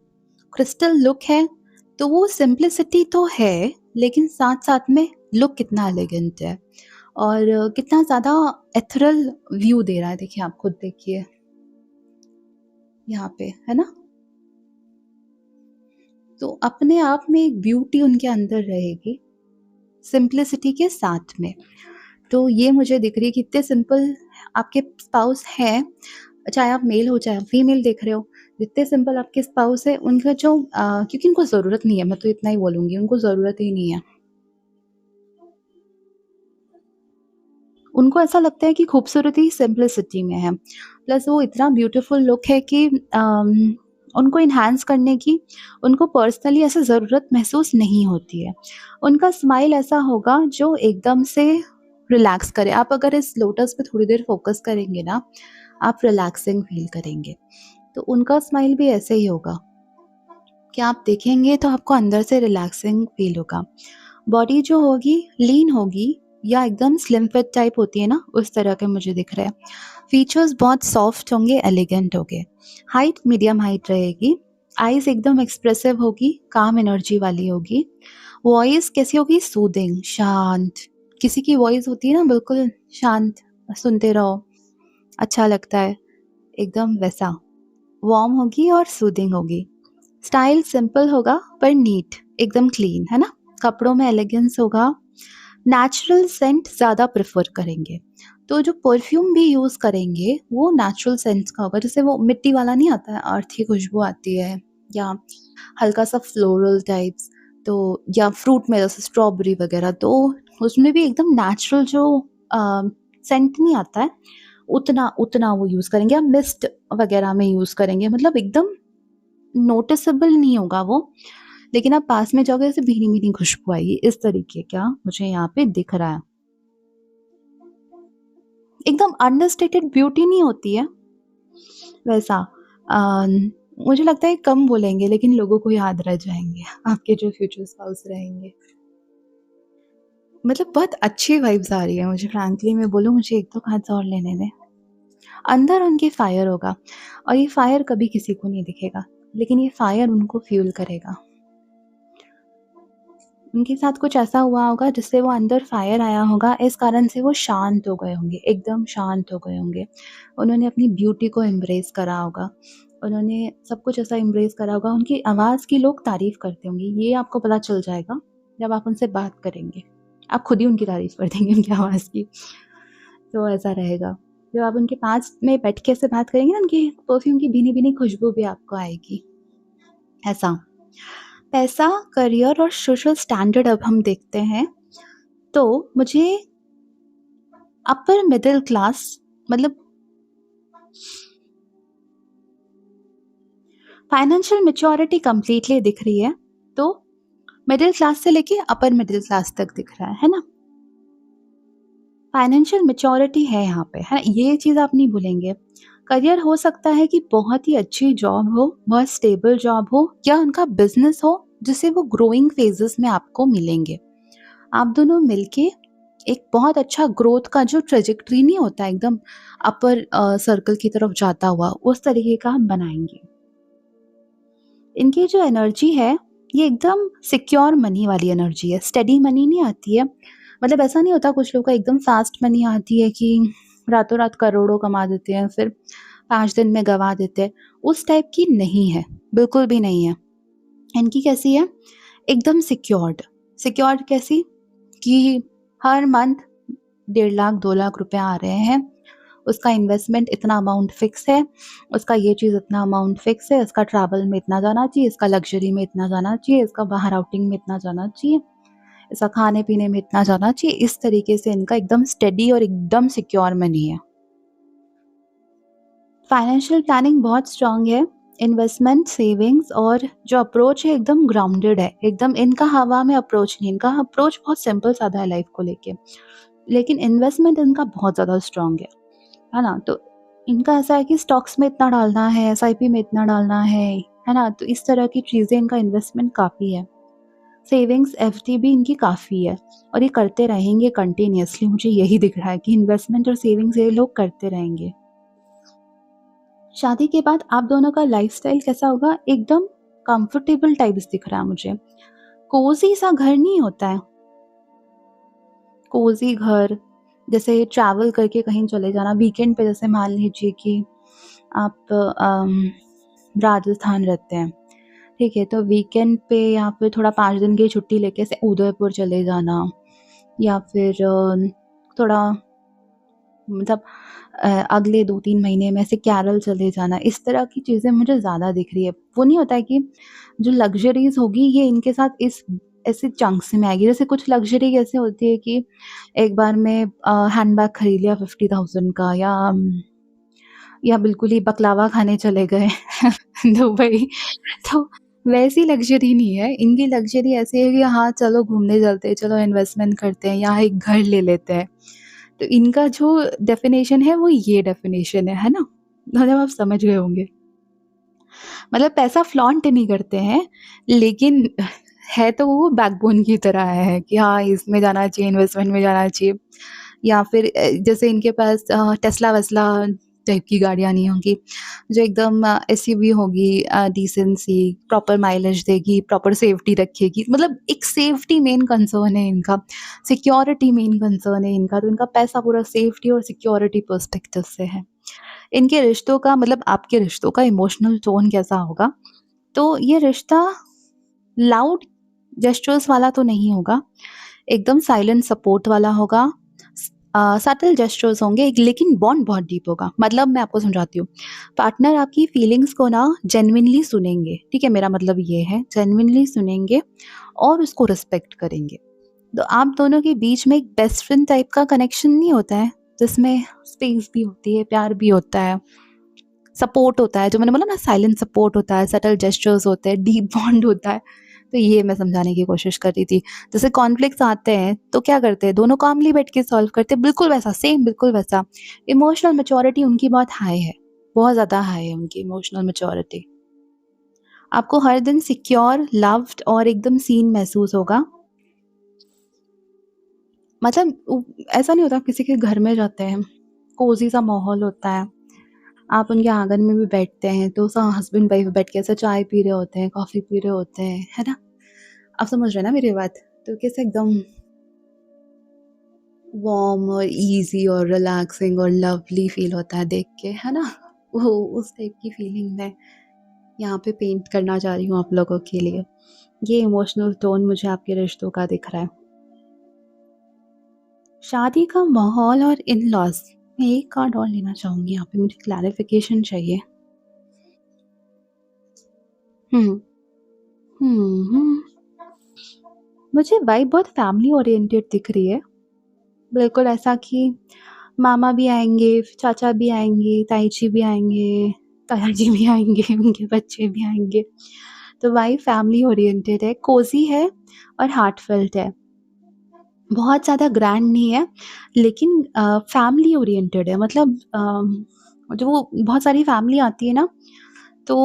क्रिस्टल लुक है, तो वो सिंप्लिसिटी तो है, लेकिन साथ-साथ में लुक कितना एलिगेंट है और कितना ज़्यादा एथरल व्यू दे रहा है। देखिए, आप खुद देखिए यहाँ पे, है ना? तो अपने आप में एक ब्यूटी उनके अंदर रहेगी, सिंप्लिसिटी के साथ में। तो ये मुझे दिख रही है कि इतने सिंपल आपके स्पाउस हैं, चाहे आप मेल हो चाहे आप फीमेल देख रहे हो, जितने सिंपल आपके स्पाउस है उनका जो क्योंकि उनको ज़रूरत नहीं है, मैं तो इतना ही बोलूँगी, उनको ज़रूरत ही नहीं है। उनको ऐसा लगता है कि खूबसूरती सिंप्लिसिटी में है। प्लस वो इतना ब्यूटीफुल लुक है कि उनको एनहांस करने की उनको पर्सनली ऐसे ज़रूरत महसूस नहीं होती है। उनका स्माइल ऐसा होगा जो एकदम से रिलैक्स करे। आप अगर इस लोटस पे थोड़ी देर फ़ोकस करेंगे ना, आप रिलैक्सिंग फ़ील करेंगे। तो उनका स्माइल भी ऐसे ही होगा कि आप देखेंगे तो आपको अंदर से रिलैक्सिंग फ़ील होगा। बॉडी जो होगी लीन होगी या एकदम स्लिम फिट टाइप होती है ना, उस तरह के मुझे दिख रहे हैं। फीचर्स बहुत सॉफ्ट होंगे, एलिगेंट होंगे। हाइट मीडियम हाइट रहेगी। आईज़ एकदम एक्सप्रेसिव होगी, काम एनर्जी वाली होगी। वॉइस कैसी होगी? सूदिंग, शांत। किसी की वॉइस होती है ना बिल्कुल शांत, सुनते रहो, अच्छा लगता है, एकदम वैसा। वार्म होगी और सूदिंग होगी। स्टाइल सिंपल होगा पर नीट, एकदम क्लीन, है ना? कपड़ों में एलिगेंस होगा। नेचुरल सेंट ज़्यादा प्रेफ़र करेंगे। तो जो परफ्यूम भी यूज़ करेंगे, वो नेचुरल सेंट्स का होगा। जैसे वो मिट्टी वाला नहीं आता है, अर्थी खुशबू आती है या हल्का-सा फ्लोरल टाइप्स, तो या फ्रूट में जैसे स्ट्रॉबेरी वगैरह, तो उसमें भी एकदम नेचुरल जो अ, सेंट नहीं आता है, उतना उतना वो यूज़ करेंगे या मिस्ट वगैरह में यूज़ करेंगे। मतलब एकदम नोटिसेबल नहीं होगा वो, लेकिन आप पास में जाओगे ऐसे भीनी-भीनी खुशबू आएगी, इस तरीके का मुझे यहाँ पे दिख रहा है। एकदम अंडरस्टेटेड ब्यूटी नहीं होती है, वैसा। मुझे लगता है कम बोलेंगे लेकिन लोगों को याद रह जाएँगे, आपके जो फ्यूचर स्पाउस रहेंगे। मतलब बहुत अच्छी वाइब्स आ रही है मुझे, फ्रैंकली मैं बोलूँ, मुझे 1-2 कार्ड्स और लेने दें। अंदर उनके फायर होगा और ये फायर कभी किसी को नहीं दिखेगा, लेकिन ये फायर उनको फ्यूल करेगा। उनके साथ कुछ ऐसा हुआ होगा जिससे वो अंदर फायर आया होगा, इस कारण से वो शांत हो गए होंगे, एकदम शांत हो गए होंगे। उन्होंने अपनी ब्यूटी को एम्ब्रेस करा होगा, उन्होंने सब कुछ ऐसा एम्ब्रेस करा होगा, उनकी आवाज़ की लोग तारीफ़ करते होंगे। ये आपको पता चल जाएगा जब आप उनसे बात करेंगे। आप खुद ही उनकी तारीफ़ कर देंगे उनकी आवाज़ की। तो ऐसा रहेगा। जब आप उनके पास में बैठ के ऐसे बात करेंगे ना, उनकी परफ्यूम की भीनी-भीनी खुशबू भी आपको आएगी, ऐसा। पैसा, करियर और सोशल स्टैंडर्ड अब हम देखते हैं, तो मुझे अपर मिडिल क्लास मतलब फाइनेंशियल मैच्योरिटी कंप्लीटली दिख रही है, तो मिडिल क्लास से लेके अपर मिडिल क्लास तक दिख रहा है ना? फाइनेंशियल मैच्योरिटी है यहाँ पे, है ना? ये चीज़ आप नहीं भूलेंगे। करियर हो सकता है कि बहुत ही अच्छी जॉब हो, बहुत स्टेबल जॉब हो, या उनका बिज़नेस हो जिससे वो ग्रोइंग फेजेस में आपको मिलेंगे। आप दोनों मिलके एक बहुत अच्छा ग्रोथ का जो ट्रेजेक्टरी नहीं होता एकदम अपर सर्कल की तरफ जाता हुआ, उस तरीके का हम बनाएँगे। इनकी जो एनर्जी है, ये एकदम सिक्योर मनी वाली एनर्जी है, स्टेडी मनी नहीं आती है। मतलब ऐसा नहीं होता, कुछ लोगों का एकदम फास्ट मनी आती है कि रातों-रात करोड़ों कमा देते हैं, फिर 5 दिन में गँवा देते हैं। उस टाइप की नहीं है, बिल्कुल भी नहीं है। इनकी कैसी है? एकदम सिक्योर्ड। सिक्योर्ड कैसी? कि हर मंथ 1.5 लाख 2 लाख रुपए आ रहे हैं, उसका इन्वेस्टमेंट इतना अमाउंट फिक्स है, उसका ये चीज़ इतना अमाउंट फिक्स है, इसका ट्रैवल में इतना जाना चाहिए, इसका लग्ज़री में इतना जाना चाहिए, इसका बाहर आउटिंग में इतना जाना चाहिए, इसका खाने-पीने में इतना जाना चाहिए। इस तरीके से इनका एकदम स्टेडी और एकदम सिक्योर मनी है। फाइनेंशियल प्लानिंग बहुत स्ट्रॉन्ग है। इन्वेस्टमेंट, सेविंग्स और जो अप्रोच है एकदम ग्राउंडेड है। एकदम इनका हवा में अप्रोच नहीं, इनका अप्रोच बहुत सिंपल सादा है लाइफ़ को लेके। लेकिन इन्वेस्टमेंट इनका बहुत ज़्यादा स्ट्रॉन्ग है ना? तो इनका ऐसा है कि स्टॉक्स में इतना डालना है, एसआईपी में इतना डालना है ना? तो इस तरह की चीज़ें, इनका इन्वेस्टमेंट काफ़ी है। सेविंग्स, एफडी भी इनकी काफ़ी है और ये करते रहेंगे कंटिन्यूअसली। मुझे यही दिख रहा है कि इन्वेस्टमेंट और सेविंग्स ये लोग करते रहेंगे। शादी के बाद आप दोनों का लाइफ़स्टाइल कैसा होगा? एकदम कंफर्टेबल टाइप्स दिख रहा है मुझे। कोज़ी सा घर नहीं होता है, कोज़ी घर, जैसे ट्रैवल करके कहीं चले जाना वीकेंड पे, जैसे मान लीजिए कि आप राजस्थान रहते हैं, ठीक है? तो वीकेंड पे या फिर थोड़ा 5 दिन की छुट्टी लेके ऐसे उदयपुर चले जाना, या फिर थोड़ा मतलब अगले 2-3 महीने में ऐसे केरल चले जाना, इस तरह की चीज़ें मुझे ज़्यादा दिख रही है। वो नहीं होता है कि जो लग्ज़रीज़ होगी ये इनके साथ इस ऐसे चंक्स में आएगी। जैसे कुछ लग्ज़री कैसे होती है कि एक बार में हैंडबैग खरीद लिया 50,000 का, या बिल्कुल ही बकलावा खाने चले गए दुबई। तो वैसी लग्ज़री नहीं है, इनकी लग्ज़री ऐसी है कि हाँ, चलो घूमने चलते हैं, चलो इन्वेस्टमेंट करते हैं, यहाँ एक घर ले लेते हैं। तो इनका जो डेफ़िनेशन है वो ये डेफ़िनेशन है ना? मतलब आप समझ गए होंगे। मतलब पैसा फ्लॉन्ट नहीं करते हैं, लेकिन है तो वो बैकबोन की तरह है कि हाँ, इसमें जाना चाहिए, इन्वेस्टमेंट में जाना चाहिए, या फिर जैसे इनके पास टेस्ला-वेस्ला टाइप की गाड़ियाँ नहीं होंगी, जो एकदम एसयूवी होगी, डिसेंट सी, प्रॉपर माइलेज देगी, प्रॉपर सेफ्टी रखेगी। मतलब एक सेफ्टी मेन कंसर्न है इनका, सिक्योरिटी मेन कंसर्न है इनका, तो इनका पैसा पूरा सेफ्टी और सिक्योरिटी पर्सपेक्टिव से है। इनके रिश्तों का मतलब आपके रिश्तों का इमोशनल टोन कैसा होगा? तो ये रिश्ता लाउड जेस्चर्स वाला तो नहीं होगा, एकदम साइलेंट सपोर्ट वाला होगा। सटल जेस्चर्स होंगे, लेकिन बॉन्ड बहुत डीप होगा। मतलब मैं आपको समझाती हूँ। पार्टनर आपकी फीलिंग्स को ना जेन्युइनली सुनेंगे, ठीक है? मेरा मतलब ये है, जेन्युइनली सुनेंगे और उसको रिस्पेक्ट करेंगे। तो आप दोनों के बीच में एक बेस्ट फ्रेंड टाइप का कनेक्शन नहीं होता है, जिसमें स्पेस भी होती है, प्यार भी होता है, सपोर्ट होता है, जो मैंने बोला ना, साइलेंट सपोर्ट होता है, सटल जेस्चर्स होते हैं, डीप बॉन्ड होता है। तो ये मैं समझाने की कोशिश कर रही थी। जैसे कॉन्फ्लिक्ट्स आते हैं तो क्या करते हैं, दोनों कामली बैठ के सॉल्व करते हैं, बिल्कुल वैसा, सेम बिल्कुल वैसा। इमोशनल मैच्योरिटी उनकी बहुत हाई है, बहुत ज़्यादा हाई है उनकी इमोशनल मैच्योरिटी। आपको हर दिन सिक्योर, लव्ड और एकदम सीन महसूस होगा। मतलब ऐसा नहीं होता किसी के घर में जाते हैं, कोज़ी सा माहौल होता है, आप उनके आँगन में भी बैठते हैं, तो हस्बैंड वाइफ बैठ के ऐसे चाय पी रहे होते हैं, कॉफ़ी पी रहे होते हैं, है ना? आप समझ रहे हैं ना मेरी बात? तो कैसे एकदम वार्म और ईज़ी और रिलैक्सिंग और लवली फ़ील होता है देख के, है ना? वो उस टाइप की फ़ीलिंग मैं यहाँ पे पेंट करना चाह रही हूँ आप लोगों के लिए। ये इमोशनल टोन मुझे आपके रिश्तों का दिख रहा है। शादी का माहौल और इन-लॉज़, मैं एक कार्ड और लेना चाहूँगी यहाँ पे, मुझे क्लैरिफ़िकेशन चाहिए। हुँ, हुँ। मुझे वाइब बहुत फैमिली ओरिएंटेड दिख रही है। बिल्कुल ऐसा कि मामा भी आएँगे, चाचा भी आएँगे, ताई जी भी आएँगे, ताया जी भी आएँगे, उनके बच्चे भी आएँगे। तो वाइब फैमिली ओरिएंटेड है, कोज़ी है और हार्टफेल्ट है। बहुत ज़्यादा ग्रैंड नहीं है, लेकिन फैमिली ओरिएंटेड है। मतलब जो वो बहुत सारी फैमिली आती है ना, तो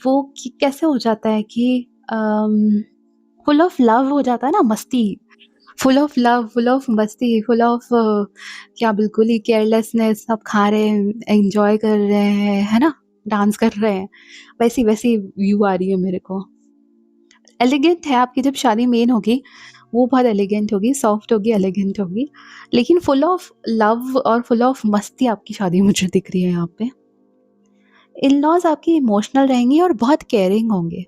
वो कि कैसे हो जाता है कि अम, फुल ऑफ लव हो जाता है ना, मस्ती। Full of love, full of मस्ती, फुल ऑफ क्या बिल्कुल ही केयरलेसनेस, सब खा रहे हैं, एन्जॉय कर रहे हैं, है ना? डांस कर रहे हैं। वैसी-वैसी व्यू आ रही है मेरे को। एलिगेंट है, आपकी जब शादी मेन होगी, वो बहुत एलिगेंट होगी, सॉफ्ट होगी, एलिगेंट होगी। लेकिन फुल ऑफ लव और फुल ऑफ मस्ती आपकी शादी मुझे दिख रही है यहाँ पे। इन-लॉज़ आपके इमोशनल रहेंगे और बहुत केयरिंग होंगे,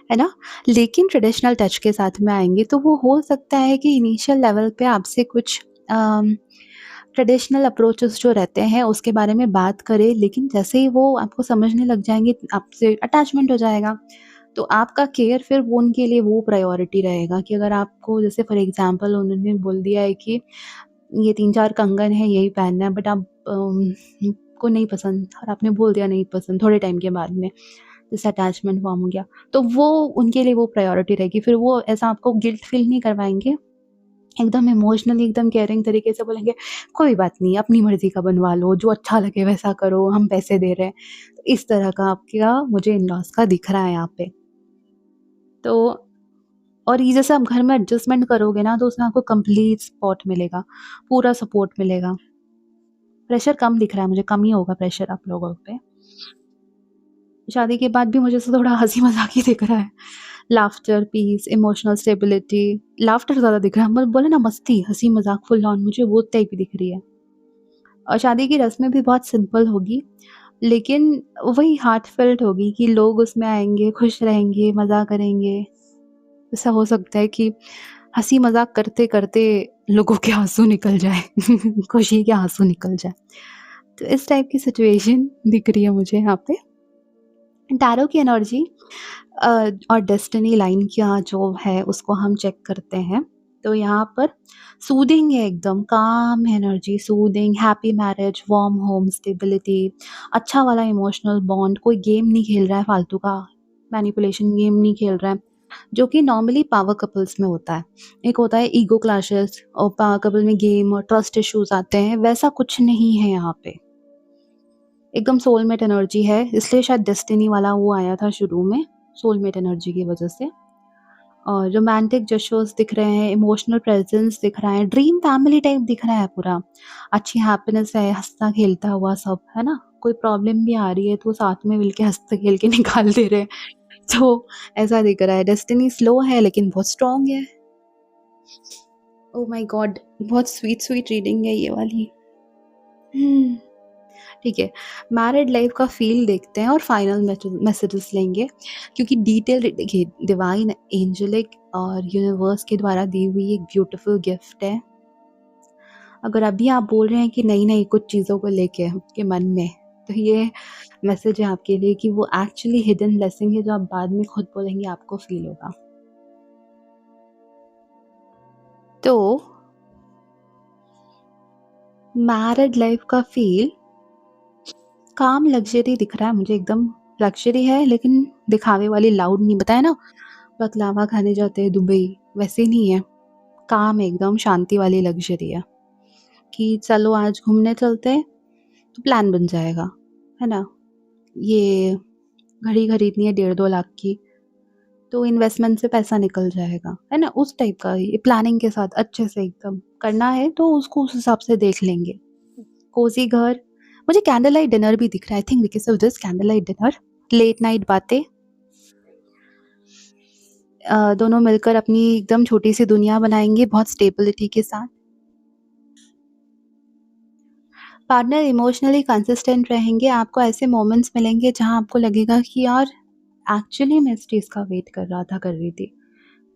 है ना? लेकिन ट्रेडिशनल टच के साथ में आएँगे, तो वो हो सकता है कि इनिशियल लेवल पे आपसे कुछ ट्रेडिशनल अप्रोचेस जो रहते हैं उसके बारे में बात करें, लेकिन जैसे ही वो आपको समझने लग जाएँगे, आपसे अटैचमेंट हो जाएगा। तो आपका केयर फिर वो उनके लिए वो प्रायोरिटी रहेगा कि अगर आपको जैसे फॉर एग्ज़ाम्पल उन्होंने बोल दिया है कि ये 3-4 कंगन है, यही पहनना है, बट आप को नहीं पसंद और आपने बोल दिया नहीं पसंद थोड़े टाइम के बाद में, जैसे अटैचमेंट फ़ॉर्म हो गया, तो वो उनके लिए वो प्रायोरिटी रहेगी। फिर वो ऐसा आपको गिल्ट फ़ील नहीं करवाएँगे, एकदम इमोशनली, एकदम केयरिंग तरीके से बोलेंगे, "कोई बात नहीं, अपनी मर्ज़ी का बनवा लो, जो अच्छा लगे वैसा करो, हम पैसे दे रहे हैं।" तो इस तरह का आपका मुझे इन-लॉज़ का दिख रहा है यहाँ पे। तो और ये जैसे आप घर में एडजस्टमेंट करोगे ना, तो उसमें आपको कंप्लीट सपोर्ट मिलेगा, पूरा सपोर्ट मिलेगा। प्रेशर कम दिख रहा है मुझे, कम ही होगा प्रेशर आप लोगों पे। शादी के बाद भी मुझे ऐसा थोड़ा हँसी-मज़ाक ही दिख रहा है। Laughter, peace, emotional stability, laughter ज़्यादा दिख रहा है। मैं बोले ना मस्ती, हँसी-मज़ाक फुल ऑन, मुझे वो टाइप की दिख रही है। और शादी की रस्में भी बहुत सिंपल होगी, लेकिन वही हार्टफेल्ट होगी कि लोग उसमें आएँगे, खुश रहेंगे, मज़ा करेंगे। ऐसा हो सकता है कि हँसी-मज़ाक करते-करते लोगों के आँसू निकल जाए, खुशी के आँसू निकल जाए। तो इस टाइप की सिचुएशन दिख रही है मुझे यहाँ पे। टैरो की एनर्जी और डेस्टिनी लाइन क्या जो है उसको हम चेक करते हैं। तो यहाँ पर सूदिंग है, एकदम काम energy, soothing, happy marriage, warm home, stability, अच्छा वाला इमोशनल बॉन्ड, कोई गेम नहीं खेल रहा है फालतू का, मैनिपुलेशन गेम नहीं खेल रहा है, जो कि नॉर्मली पावर कपल्स में होता है। एक होता है ईगो क्लैशेस और पावर कपल में गेम और ट्रस्ट इश्यूज़ आते हैं, वैसा कुछ नहीं है यहाँ पे। एकदम सोलमेट एनर्जी है, इसलिए शायद डेस्टिनी वाला वो आया था शुरू में, सोलमेट एनर्जी की वजह से। और रोमांटिक जेस्चर्स दिख रहे हैं, इमोशनल प्रेजेंस दिख रहा है, ड्रीम फैमिली टाइप दिख रहा है पूरा। अच्छी हैप्पीनेस है, हँसता-खेलता हुआ सब, है ना? कोई प्रॉब्लम भी आ रही है तो साथ में मिलके हँसते-खेल के निकाल दे रहे हैं। तो ऐसा दिख रहा है। डेस्टिनी स्लो है लेकिन बहुत स्ट्रॉन्ग है। Oh my God! बहुत स्वीट-स्वीट रीडिंग है ये वाली। हुँ। ठीक है, मैरिड लाइफ का फ़ील देखते हैं और फाइनल मैसेजेस लेंगे, क्योंकि डिटेल देखिए, डिवाइन, एंजेलिक और यूनिवर्स के द्वारा दी हुई एक ब्यूटीफुल गिफ्ट है। अगर अभी आप बोल रहे हैं कि नहीं-नहीं कुछ चीज़ों को लेके आपके मन में, तो ये मैसेज है आपके लिए कि वो एक्चुअली हिडन ब्लेसिंग है जो आप बाद में खुद बोलेंगे आपको फ़ील होगा। तो मैरिड लाइफ का फ़ील काम लग्ज़री दिख रहा है मुझे एकदम। लग्ज़री है लेकिन दिखावे वाली, लाउड नहीं, बताया ना बकलावा खाने जाते हैं दुबई, वैसे नहीं है। काम एकदम शांति वाली लग्ज़री है कि चलो आज घूमने चलते हैं, तो प्लान बन जाएगा, है ना? ये घड़ी खरीदनी है 1.5-2 लाख की, तो इन्वेस्टमेंट से पैसा निकल जाएगा, है ना? उस टाइप का ये प्लानिंग के साथ अच्छे से एकदम करना है तो उसको उस हिसाब से देख लेंगे। कोज़ी घर, मुझे कैंडल लाइट डिनर भी दिख रहा है, I think because of this candle light dinner, late night बातें, दोनों मिलकर अपनी एकदम छोटी-सी दुनिया बनाएँगे बहुत स्टेबिलिटी के साथ। पार्टनर इमोशनली कंसिस्टेंट रहेंगे, आपको ऐसे मोमेंट्स मिलेंगे जहाँ आपको लगेगा कि यार एक्चुअली मैं इस चीज़ का वेट कर रहा था, कर रही थी।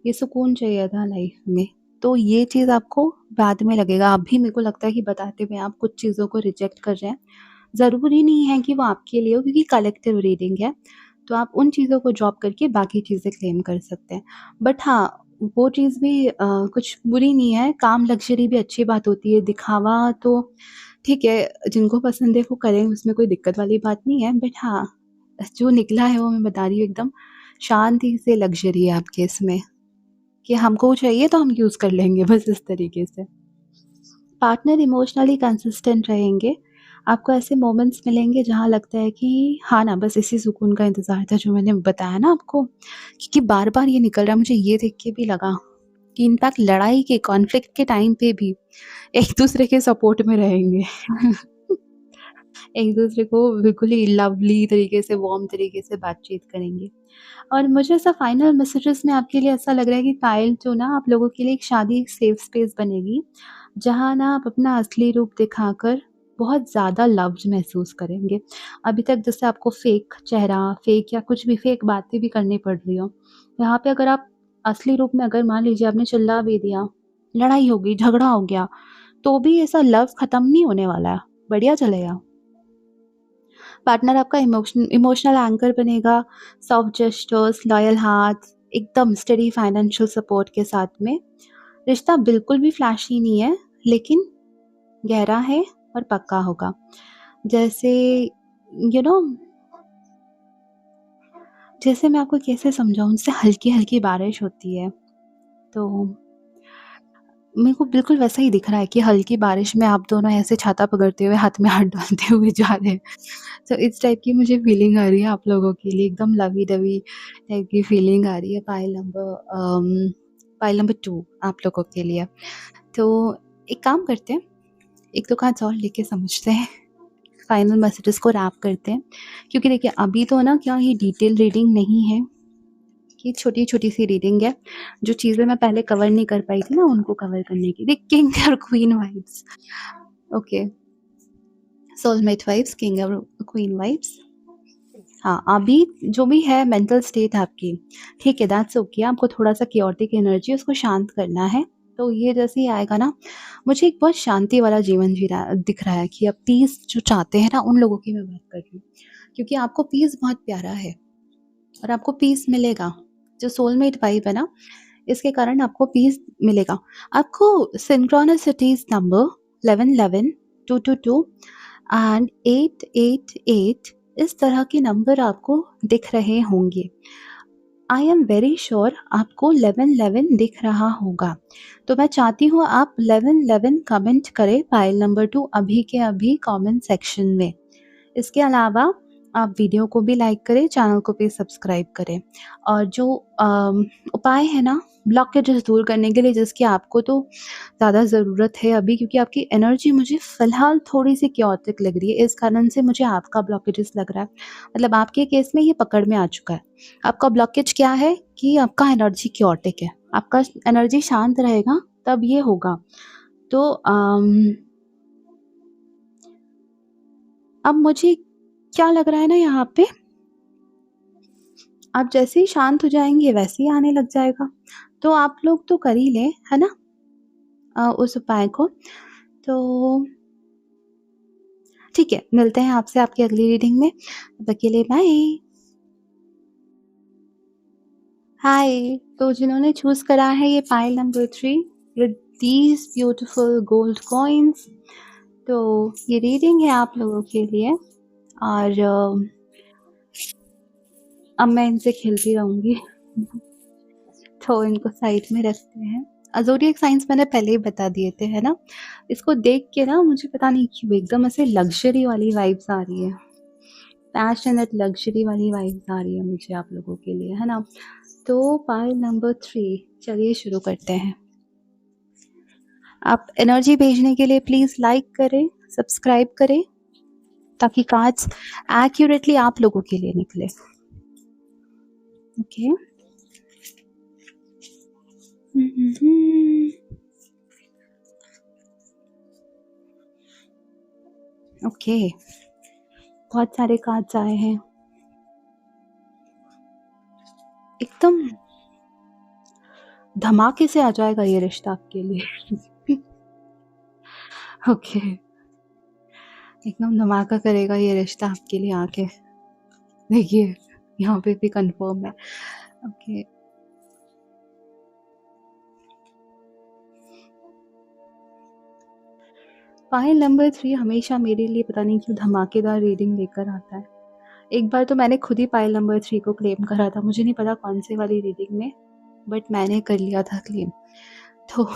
ये सुकून चाहिए था लाइफ में। तो ये चीज़ आपको बाद में लगेगा। अभी मेरे को लगता है कि बताते हुए आप कुछ चीज़ों को रिजेक्ट कर रहे हैं। ज़रूरी नहीं है कि वो आपके लिए हो, क्योंकि कलेक्टिव रीडिंग है। तो आप उन चीज़ों को ड्रॉप करके बाकी चीज़ें क्लेम कर सकते हैं। बट हाँ, वो चीज़ भी कुछ बुरी नहीं है, काम लग्ज़री भी अच्छी बात होती है। दिखावा तो ठीक है, जिनको पसंद है वो करें, उसमें कोई दिक्कत वाली बात नहीं है। बट हाँ, जो निकला है वो मैं बता रही हूँ, एकदम शांति से लग्ज़री है आपके इसमें, कि हमको चाहिए तो हम यूज़ कर लेंगे, बस इस तरीके से। पार्टनर इमोशनली कंसिस्टेंट रहेंगे। आपको ऐसे मोमेंट्स मिलेंगे जहाँ लगता है कि हाँ ना, बस इसी सुकून का इंतज़ार था जो मैंने बताया ना आपको, क्योंकि बार-बार ये निकल रहा है। मुझे ये देख के भी लगा कि इनफैक्ट लड़ाई के, कॉन्फ्लिक्ट के टाइम पे भी एक-दूसरे के सपोर्ट में रहेंगे। एक-दूसरे को बिल्कुल ही लवली तरीके से, वार्म तरीके से बातचीत करेंगे। और मुझे ऐसा फाइनल मैसेजेस में आपके लिए ऐसा लग रहा है कि पायल जो ना आप लोगों के लिए एक शादी, एक सेफ स्पेस बनेगी, जहाँ ना आप अपना असली रूप दिखाकर बहुत ज़्यादा लव्ड महसूस करेंगे। अभी तक जैसे आपको फेक चेहरा, फेक या कुछ भी फेक बातें भी करनी पड़ रही हो, यहाँ पे अगर आप असली रूप में, अगर मान लीजिए आपने चिल्ला भी दिया, लड़ाई हो गई, झगड़ा हो गया, तो भी ऐसा लव खत्म नहीं होने वाला है, बढ़िया चलेगा। पार्टनर आपका इमोशनल एंकर बनेगा, सॉफ्ट जेस्चर्स, लॉयल हार्ट, एकदम स्टेडी फाइनेंशियल सपोर्ट के साथ में। रिश्ता बिल्कुल भी फ्लैशी नहीं है, लेकिन गहरा है और पक्का होगा। जैसे यू नो जैसे मैं आपको कैसे समझाऊँ, जैसे हल्की-हल्की बारिश होती है, तो मेरे को बिल्कुल वैसा ही दिख रहा है कि हल्की बारिश में आप दोनों ऐसे छाता पकड़ते हुए, हाथ में हाथ डालते हुए जा रहे हैं। तो इस टाइप की मुझे फीलिंग आ रही है आप लोगों के लिए, एकदम लवी-डवी टाइप की फीलिंग आ रही है पाइल नंबर 2 आप लोगों के लिए। तो एक काम करते हैं, 1-2 कार्ड्स और लेके समझते हैं, फाइनल मैसेजेस को रैप करते हैं। क्योंकि देखिए अभी तो ना क्या ये डिटेल रीडिंग नहीं है, कि छोटी-छोटी सी रीडिंग है। जो चीज़ें मैं पहले कवर नहीं कर पाई थी ना, उनको कवर करने के लिए, किंग और queen vibes. Okay, soulmate vibes, king और क्वीन वाइब्स। हाँ, अभी जो भी है मेंटल स्टेट आपकी, ठीक है, दैट्स ओके। आपको थोड़ा-सा chaotic एनर्जी उसको शांत करना है। तो ये जैसे ही आएगा ना, मुझे एक बहुत शांति वाला जीवन जी रहा दिख रहा है, कि अब पीस जो चाहते हैं ना, उन लोगों की मैं बात कर रही हूँ। क्योंकि आपको पीस बहुत प्यारा है और आपको पीस मिलेगा। जो सोलमेट वाइब है ना, इसके कारण आपको पीस मिलेगा। आपको सिंक्रोनिसिटीज़ नंबर 1111, 222 एंड 888, इस तरह के नंबर आपको दिख रहे होंगे। आई एम वेरी श्योर आपको 1111 दिख रहा होगा। तो मैं चाहती हूँ आप 1111 कमेंट करें, पाइल नंबर 2 अभी के अभी कमेंट सेक्शन में। इसके अलावा आप वीडियो को भी लाइक करें, चैनल को भी सब्सक्राइब करें। और जो उपाय है ना ब्लॉकेजेस दूर करने के लिए, जिसकी आपको तो ज़्यादा ज़रूरत है अभी, क्योंकि आपकी एनर्जी मुझे फ़िलहाल थोड़ी-सी chaotic लग रही है, इस कारण से मुझे आपका ब्लॉकेजेस लग रहा है। मतलब आपके केस में ये पकड़ में आ चुका है। आपका ब्लॉकेज क्या है कि आपका एनर्जी chaotic है। आपका एनर्जी शांत रहेगा तब ये होगा। तो अब मुझे क्या लग रहा है ना, यहाँ पे आप जैसे ही शांत हो जाएँगे वैसे ही आने लग जाएगा। तो आप लोग तो कर ही लें, है ना? उस उपाय को। तो ठीक है, मिलते हैं आपसे आपकी अगली रीडिंग में। तब तक के लिए बाय। हाय, तो जिन्होंने चूज़ करा है ये pile number 3 with these beautiful gold coins, तो ये रीडिंग है आप लोगों के लिए। और अब मैं इनसे खेलती रहूँगी। तो इनको साइड में रखते हैं। ज़ोडिएक साइंस मैंने पहले ही बता दिए थे, है ना? इसको देख के ना मुझे पता नहीं क्यों एकदम ऐसे लग्ज़री वाली वाइब्स आ रही है। पैशनेट लग्ज़री वाली वाइब्स आ रही है मुझे आप लोगों के लिए, है ना? तो पाइल नंबर 3, चलिए शुरू करते हैं। आप एनर्जी भेजने के लिए प्लीज़ लाइक करें, सब्सक्राइब करें, ताकि कार्ड्स एक्यूरेटली आप लोगों के लिए निकले। ओके? ओके, बहुत सारे कार्ड्स आए हैं। एकदम धमाके से आ जाएगा ये रिश्ता आपके लिए। ओके, एकदम धमाका करेगा ये रिश्ता आपके लिए आके। देखिए, यहाँ पे भी कंफर्म है। ओके, फाइल नंबर 3 हमेशा मेरे लिए पता नहीं क्यों धमाकेदार रीडिंग लेकर आता है। एक बार तो मैंने खुद ही पाइल नंबर 3 को क्लेम करा था, मुझे नहीं पता कौन से वाली रीडिंग में, बट मैंने कर लिया था क्लेम। तो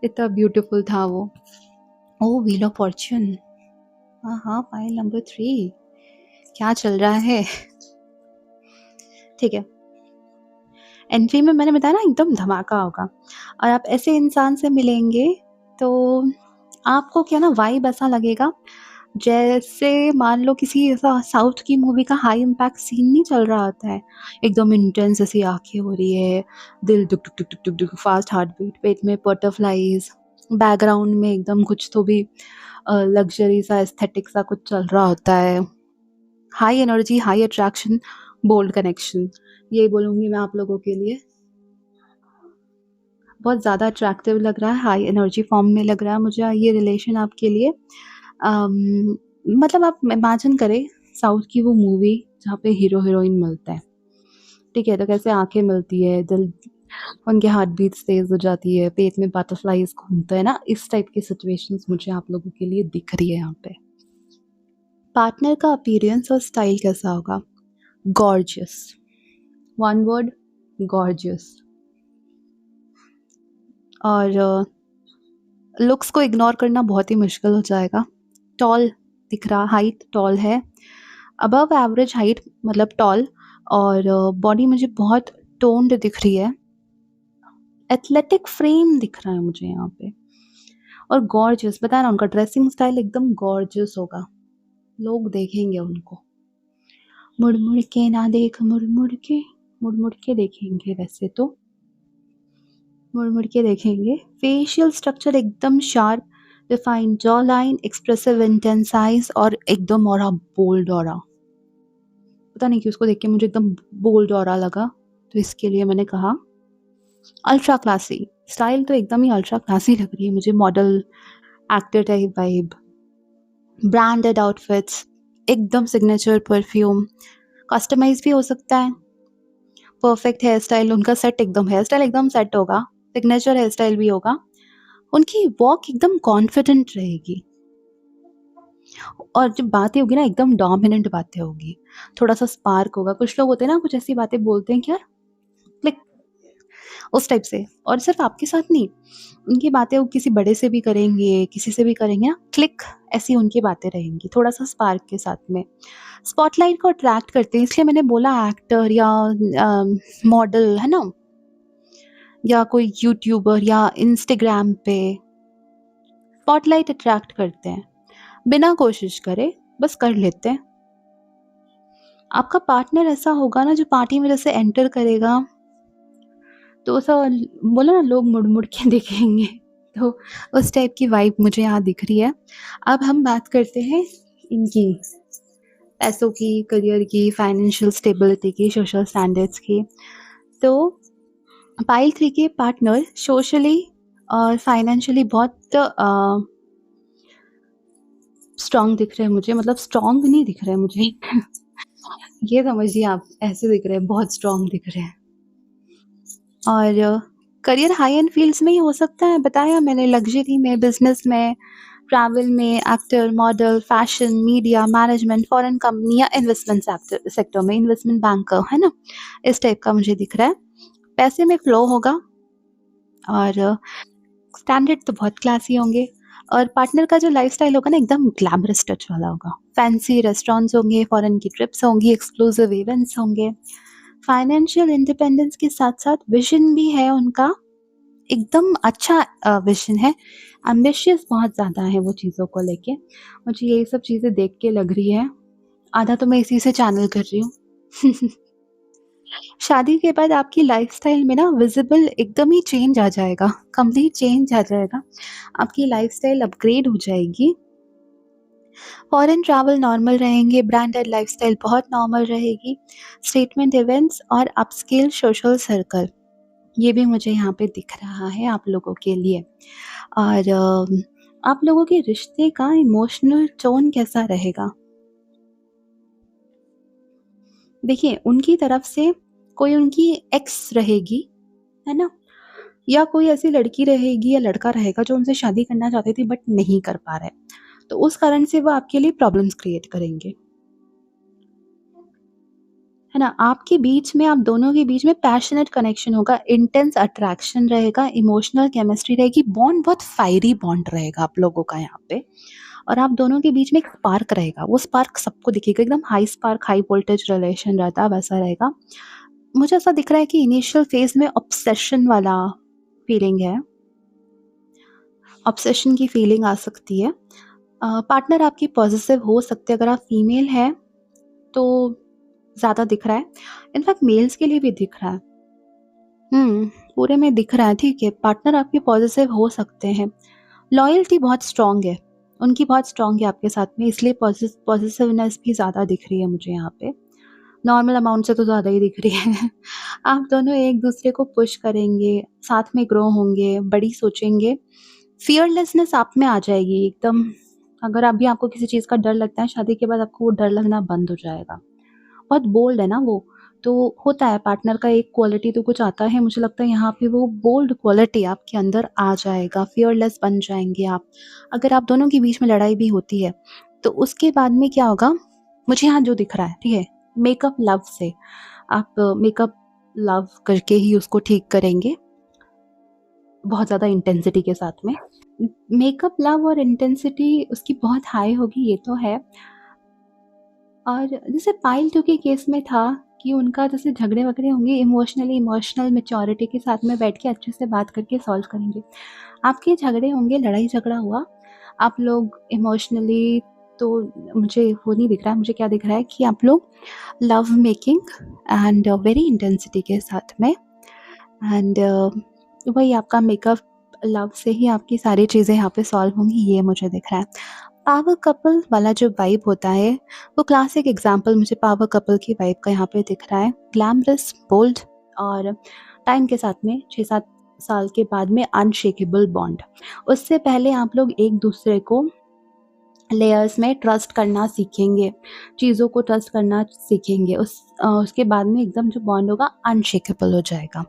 इतना ब्यूटीफुल था वो। ओह, व्हील ऑफ फॉर्च्यून। हाँ हाँ, फाइल नंबर 3 क्या चल रहा है? ठीक है, एंट्री में मैंने बताया ना एकदम धमाका होगा, और आप ऐसे इंसान से मिलेंगे तो आपको क्या ना वाइब ऐसा लगेगा जैसे मान लो किसी ऐसा साउथ की मूवी का हाई इम्पैक्ट सीन नहीं चल रहा होता है, एकदम इंटेंस ऐसी आंखें हो रही है, दिल दुक दुक दुक दुक दुक दुक, फास्ट हार्ट बीट, पेट में बटरफ्लाइज, बैकग्राउंड में एकदम कुछ तो भी लग्जरी सा एस्थेटिक सा कुछ चल रहा होता है। High energy, high attraction, bold connection, ये बोलूँगी मैं आप लोगों के लिए। बहुत ज़्यादा अट्रैक्टिव लग रहा है, हाई एनर्जी फॉर्म में लग रहा है मुझे ये रिलेशन आपके लिए। मतलब आप इमेजिन करें साउथ की वो मूवी जहाँ पे हीरो हीरोइन मिलता है, ठीक है? तो कैसे आंखें मिलती है, दिल, उनके हार्ट बीट्स तेज हो जाती है, पेट में बटरफ्लाइज घूमता है ना, इस टाइप की सिचुएशंस मुझे आप लोगों के लिए दिख रही है यहाँ पे। पार्टनर का अपीयरेंस और स्टाइल कैसा होगा? Gorgeous, one word, gorgeous. और लुक्स को इग्नोर करना बहुत ही मुश्किल हो जाएगा। टॉल दिख रहा, हाइट टॉल है, अबव एवरेज हाइट मतलब टॉल, और बॉडी मुझे बहुत टोन्ड दिख रही है, एथलेटिक फ्रेम दिख रहा है मुझे यहाँ पे, और गॉर्जियस बताया ना, उनका ड्रेसिंग स्टाइल एकदम गॉर्जियस होगा, लोग देखेंगे उनको। मुड़ मुड़ के ना देख, मुड़ मुड़ के देखेंगे, वैसे तो मुड़ मुड़ के देखेंगे। फेशियल स्ट्रक्चर एकदम sharp, defined jaw line, expressive intense eyes, और एकदम ऑरा, बोल्ड ऑरा। पता नहीं क्यों उसको देख के मुझे एकदम बोल्ड ऑरा लगा, तो इसके लिए मैंने कहा अल्ट्रा क्लासी। स्टाइल तो एकदम ही अल्ट्रा क्लासी लग रही है मुझे, model, actor type vibe, branded outfits, एकदम सिग्नेचर परफ्यूम, कस्टमाइज भी हो सकता है, परफेक्ट हेयर स्टाइल, उनका सेट एकदम, हेयर स्टाइल एकदम सेट होगा, सिग्नेचर हेयर स्टाइल भी होगा, उनकी वॉक एकदम कॉन्फिडेंट रहेगी, और जब बातें होगी ना एकदम डोमिनेंट बातें होगी, थोड़ा सा स्पार्क होगा, कुछ लोग होते हैं ना कुछ ऐसी बातें बोलते हैं कि यार क्लिक, उस टाइप से। और सिर्फ आपके साथ नहीं, उनकी बातें वो किसी बड़े से भी करेंगे, किसी से भी करेंगे ना, क्लिक, ऐसी उनकी बातें रहेंगी, थोड़ा सा स्पार्क के साथ में। स्पॉटलाइट को अट्रैक्ट करते हैं, इसलिए मैंने बोला एक्टर या मॉडल है ना, या कोई यूट्यूबर या इंस्टाग्राम पे स्पॉटलाइट अट्रैक्ट करते हैं, बिना कोशिश करे बस कर लेते हैं। आपका पार्टनर ऐसा होगा ना जो पार्टी में जैसे एंटर करेगा तो ऐसा बोला ना, लोग मुड़ मुड़ के देखेंगे, तो उस टाइप की वाइब मुझे यहाँ दिख रही है। अब हम बात करते हैं इनकी, पैसों की, करियर की, फाइनेंशियल स्टेबिलिटी की, सोशल स्टैंडर्ड्स की। तो पाइल 3 के पार्टनर सोशली और फाइनेंशियली बहुत स्ट्रॉन्ग दिख रहे हैं मुझे, मतलब स्ट्रॉन्ग नहीं दिख रहे हैं मुझे ये समझिए आप, ऐसे दिख रहे हैं, बहुत स्ट्रॉन्ग दिख रहे हैं। और करियर हाई एंड फील्ड्स में ही हो सकता है, बताया मैंने, लग्जरी में, बिजनेस में, ट्रैवल में, actor, model, fashion, media, management, foreign company या इन्वेस्टमेंट सेक्टर में, इन्वेस्टमेंट बैंकर, है ना, इस टाइप का मुझे दिख रहा है। पैसे में फ्लो होगा, और स्टैंडर्ड तो बहुत क्लासी होंगे, और पार्टनर का जो लाइफस्टाइल होगा ना एकदम ग्लैमरस टच वाला होगा, फैंसी रेस्टोरेंट्स होंगे, फॉरेन की ट्रिप्स होंगी, एक्सक्लूसिव इवेंट्स होंगे। फाइनेंशियल इंडिपेंडेंस के साथ साथ विजन भी है उनका, एकदम अच्छा विजन है, एम्बिशियस बहुत ज़्यादा है वो चीज़ों को लेके, मुझे यही सब चीज़ें देख के लग रही है, आधा तो मैं इसी से चैनल कर रही हूँ शादी के बाद आपकी लाइफ़स्टाइल में ना विज़िबल एकदम ही चेंज आ जाएगा, कंप्लीट चेंज आ जाएगा। आपकी लाइफ़स्टाइल अपग्रेड हो जाएगी। फॉरेन ट्रैवल नॉर्मल रहेंगे, ब्रांडेड लाइफ़स्टाइल बहुत नॉर्मल रहेगी। स्टेटमेंट इवेंट्स और अपस्केल सोशल सर्कल, ये भी मुझे यहाँ पे दिख रहा है आप लोगों के लिए। और आप लोगों के रिश्ते का इमोशनल टोन कैसा रहेगा? देखिए, उनकी तरफ से कोई उनकी एक्स रहेगी, है ना? या कोई ऐसी लड़की रहेगी या लड़का रहेगा जो उनसे शादी करना चाहते थे बट नहीं कर पा रहे। तो उस कारण से वो आपके लिए प्रॉब्लम्स क्रिएट करेंगे, है ना? आपके बीच में, आप दोनों के बीच में पैशनेट कनेक्शन होगा, इंटेंस अट्रैक्शन रहेगा, इमोशनल केमिस्ट्री रहेगी, बॉन्ड बहुत फायरी बॉन्ड रहेगा आप लोगों का यहाँ पे। और आप दोनों के बीच में एक स्पार्क रहेगा, वो स्पार्क सबको दिखेगा, एकदम high spark, high voltage relation रहता है वैसा रहेगा। मुझे ऐसा दिख रहा है कि इनिशियल फेज़ में ऑब्सेशन वाला फीलिंग है, ऑब्सेशन की फीलिंग आ सकती है। पार्टनर आपकी पॉसेसिव हो सकते हैं, अगर आप फीमेल हैं तो ज़्यादा दिख रहा है। इनफैक्ट मेल्स के लिए भी दिख रहा है। पूरे में दिख रहा है, ठीक है। पार्टनर आपके पॉसेसिव हो सकते हैं। लॉयल्टी बहुत स्ट्रॉन्ग है, उनकी बहुत स्ट्रॉन्ग है आपके साथ में, इसलिए पॉसेसिवनेस भी ज़्यादा दिख रही है मुझे यहाँ पे। नॉर्मल अमाउंट से तो ज़्यादा ही दिख रही है। आप दोनों एक-दूसरे को पुश करेंगे, साथ में ग्रो होंगे, बड़ी सोचेंगे। फ़ियरलेसनेस आप में आ जाएगी एकदम। अगर अभी आपको किसी चीज़ का डर लगता है, शादी के बाद आपको वो डर लगना बंद हो जाएगा। बहुत बोल्ड है ना वो, तो होता है पार्टनर का एक क्वालिटी तो कुछ आता है, मुझे लगता है यहाँ पे वो बोल्ड क्वालिटी आपके अंदर आ जाएगा, फ़ियरलेस बन जाएँगे आप। अगर आप दोनों के बीच में लड़ाई भी होती है, तो उसके बाद में क्या होगा, मुझे यहाँ जो दिख रहा है, ठीक है? मेकअप लव से आप मेकअप लव करके ही उसको ठीक करेंगे, बहुत ज़्यादा इंटेंसिटी के साथ में। मेकअप लव और इंटेंसिटी उसकी बहुत हाई होगी, ये तो है। और जैसे पायल 2 के केस में था कि उनका जैसे झगड़े-वगड़े होंगे, इमोशनल मैच्योरिटी के साथ में बैठ के अच्छे से बात करके सॉल्व करेंगे। आपके झगड़े होंगे, लड़ाई-झगड़ा हुआ, आप लोग इमोशनली, तो मुझे वो नहीं दिख रहा है, मुझे क्या दिख रहा है कि आप लोग love making and very intensity के साथ में, एंड वही आपका मेकअप लव से ही आपकी सारी चीज़ें यहाँ पे सॉल्व होंगी, ये मुझे दिख रहा है। पावर कपल वाला जो वाइब होता है, वो क्लासिक एग्जाम्पल मुझे पावर कपल की वाइब का यहाँ पे दिख रहा है। ग्लैमरस, बोल्ड और टाइम के साथ में 6-7 साल के बाद में अनशेकेबल बॉन्ड। उससे पहले आप लोग एक-दूसरे को लेयर्स में ट्रस्ट करना सीखेंगे, चीज़ों को ट्रस्ट करना सीखेंगे। उसके बाद में एकदम जो बॉन्ड होगा अनशेकेबल हो जाएगा।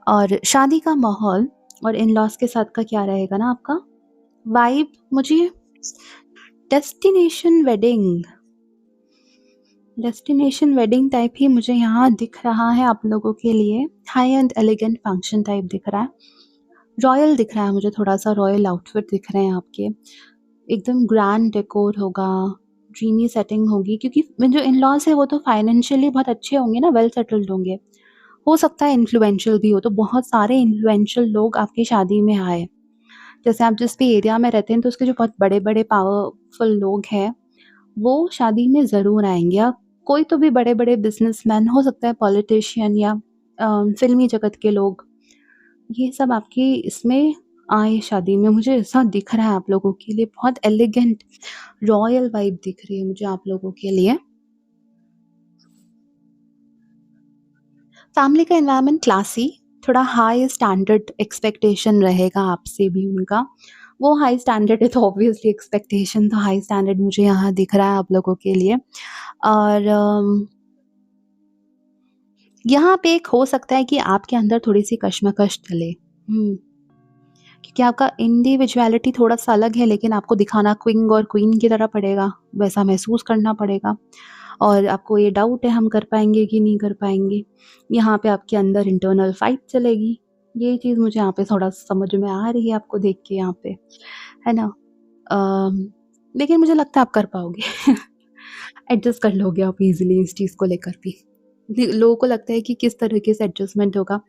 और शादी का माहौल और इन-लॉज़ के साथ का क्या रहेगा ना आपका वाइब, मुझे destination wedding destination wedding type ही मुझे यहाँ दिख रहा है आप लोगों के लिए। High end elegant function type दिख रहा है। रॉयल दिख रहा है मुझे, थोड़ा-सा रॉयल आउटफिट दिख रहे हैं आपके। एकदम ग्रैंड डेकोर होगा, ड्रीमी सेटिंग होगी, क्योंकि जो इन-लॉज़ हैं वो तो फाइनेंशियली बहुत अच्छे होंगे ना, वेल सेटल्ड होंगे। हो सकता है इन्फ्लुएंशियल भी हो, तो बहुत सारे इन्फ्लुएंशियल लोग आपकी शादी में आए। जैसे आप जिस भी एरिया में रहते हैं तो उसके जो बहुत बड़े-बड़े पावरफुल लोग हैं, वो शादी में ज़रूर आएँगे। कोई तो भी बड़े-बड़े बिज़नेसमैन, हो सकता है पॉलिटिशियन या फ़िल्मी जगत के लोग, ये सब आपकी इसमें आए शादी में। मुझे ऐसा दिख रहा है आप लोगों के लिए, बहुत एलिगेंट रॉयल वाइब दिख रही है मुझे आप लोगों के लिए। फैमिली का एनवायरनमेंट क्लासी, थोड़ा हाई स्टैंडर्ड एक्सपेक्टेशन रहेगा आपसे भी उनका। वो हाई स्टैंडर्ड है तो ऑब्वियसली एक्सपेक्टेशन तो हाई स्टैंडर्ड मुझे यहाँ दिख रहा है आप लोगों के लिए। और यहाँ पे एक हो सकता है कि आपके अंदर थोड़ी-सी कशमकश चले। क्योंकि आपका इंडिविजुअलिटी थोड़ा-सा अलग है, लेकिन आपको दिखाना किंग और क्वीन की तरह पड़ेगा, वैसा महसूस करना पड़ेगा। और आपको ये डाउट है हम कर पाएँगे कि नहीं कर पाएँगे। यहाँ पे आपके अंदर इंटरनल फाइट चलेगी। ये चीज़ मुझे यहाँ पे थोड़ा समझ में आ रही है आपको देख के यहाँ पे, है ना? अम, लेकिन मुझे लगता है आप कर पाओगे। एडजस्ट कर लोगे आप ईज़िली इस चीज़ को लेकर भी। लोगों को लगता है कि किस तरीके से एडजस्टमेंट होगा,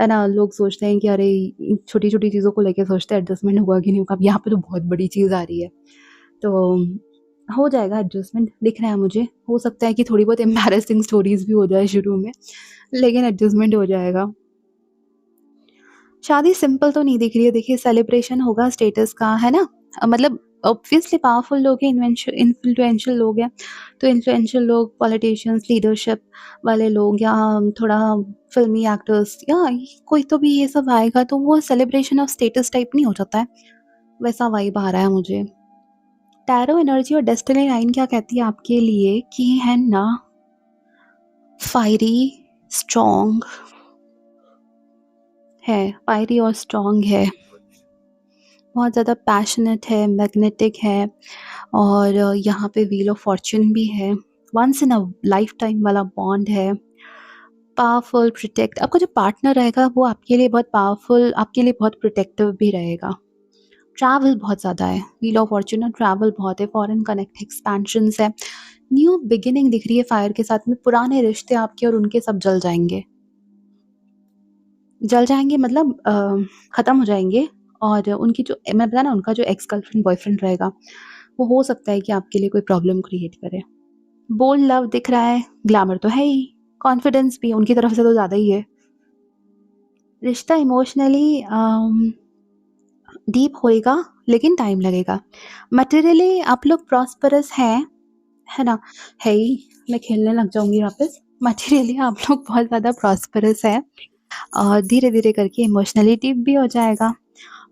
है ना? लोग सोचते हैं कि अरे छोटी-छोटी चीज़ों को लेके सोचते हैं एडजस्टमेंट होगा कि नहीं होगा, अब यहाँ पे तो बहुत बड़ी चीज़ आ रही है। तो हो जाएगा एडजस्टमेंट, दिख रहा है मुझे। हो सकता है कि थोड़ी बहुत एम्बैरेसिंग स्टोरीज़ भी हो जाए शुरू में, लेकिन एडजस्टमेंट हो जाएगा। शादी सिंपल तो नहीं दिख रही है, देखिए सेलिब्रेशन होगा स्टेटस का, है ना? मतलब ऑब्वियसली पावरफुल लोग हैं, इन्फ्लुएंशियल लोग हैं, तो इन्फ्लुएंशियल लोग, पॉलिटिशियंस, लीडरशिप वाले लोग या थोड़ा फ़िल्मी एक्टर्स या कोई तो भी ये सब आएगा, तो वो सेलिब्रेशन ऑफ स्टेटस टाइप नहीं हो जाता है? वैसा वाइब आ रहा है मुझे। टैरो एनर्जी और डेस्टिनी लाइन क्या कहती है आपके लिए कि है ना, फायरी, स्ट्रॉन्ग है, फायरी और स्ट्रॉन्ग है, बहुत ज़्यादा पैशनेट है, मैग्नेटिक है और यहाँ पे व्हील ऑफ फॉर्च्यून भी है, once in a lifetime वाला बॉन्ड है, पावरफुल, प्रोटेक्ट, आपका जो पार्टनर रहेगा वो आपके लिए बहुत पावरफुल, आपके लिए बहुत प्रोटेक्टिव भी रहेगा। ट्रैवल बहुत ज़्यादा है, व्हील ऑफ फॉर्च्यून और ट्रैवल बहुत है, फॉरेन कनेक्ट, एक्सपेंशंस है, न्यू बिगिनिंग दिख रही है फायर के साथ में, पुराने रिश्ते आपके और उनके सब जल जाएँगे। जल जाएँगे मतलब ख़त्म हो जाएँगे और उनकी जो मैं बताया ना उनका जो एक्स गर्लफ्रेंड बॉयफ्रेंड रहेगा, वो हो सकता है कि आपके लिए कोई प्रॉब्लम क्रिएट करे। बोल्ड लव दिख रहा है, ग्लैमर तो है ही, कॉन्फिडेंस भी उनकी तरफ से तो ज़्यादा ही है। रिश्ता इमोशनली डीप होएगा लेकिन टाइम लगेगा। मटेरियली आप लोग प्रॉस्परस हैं, है ना? है ही, मैं खेलने लग जाऊँगी वापस। मटेरियली आप लोग बहुत ज़्यादा प्रॉस्परस हैं और धीरे-धीरे करके इमोशनली डीप भी हो जाएगा।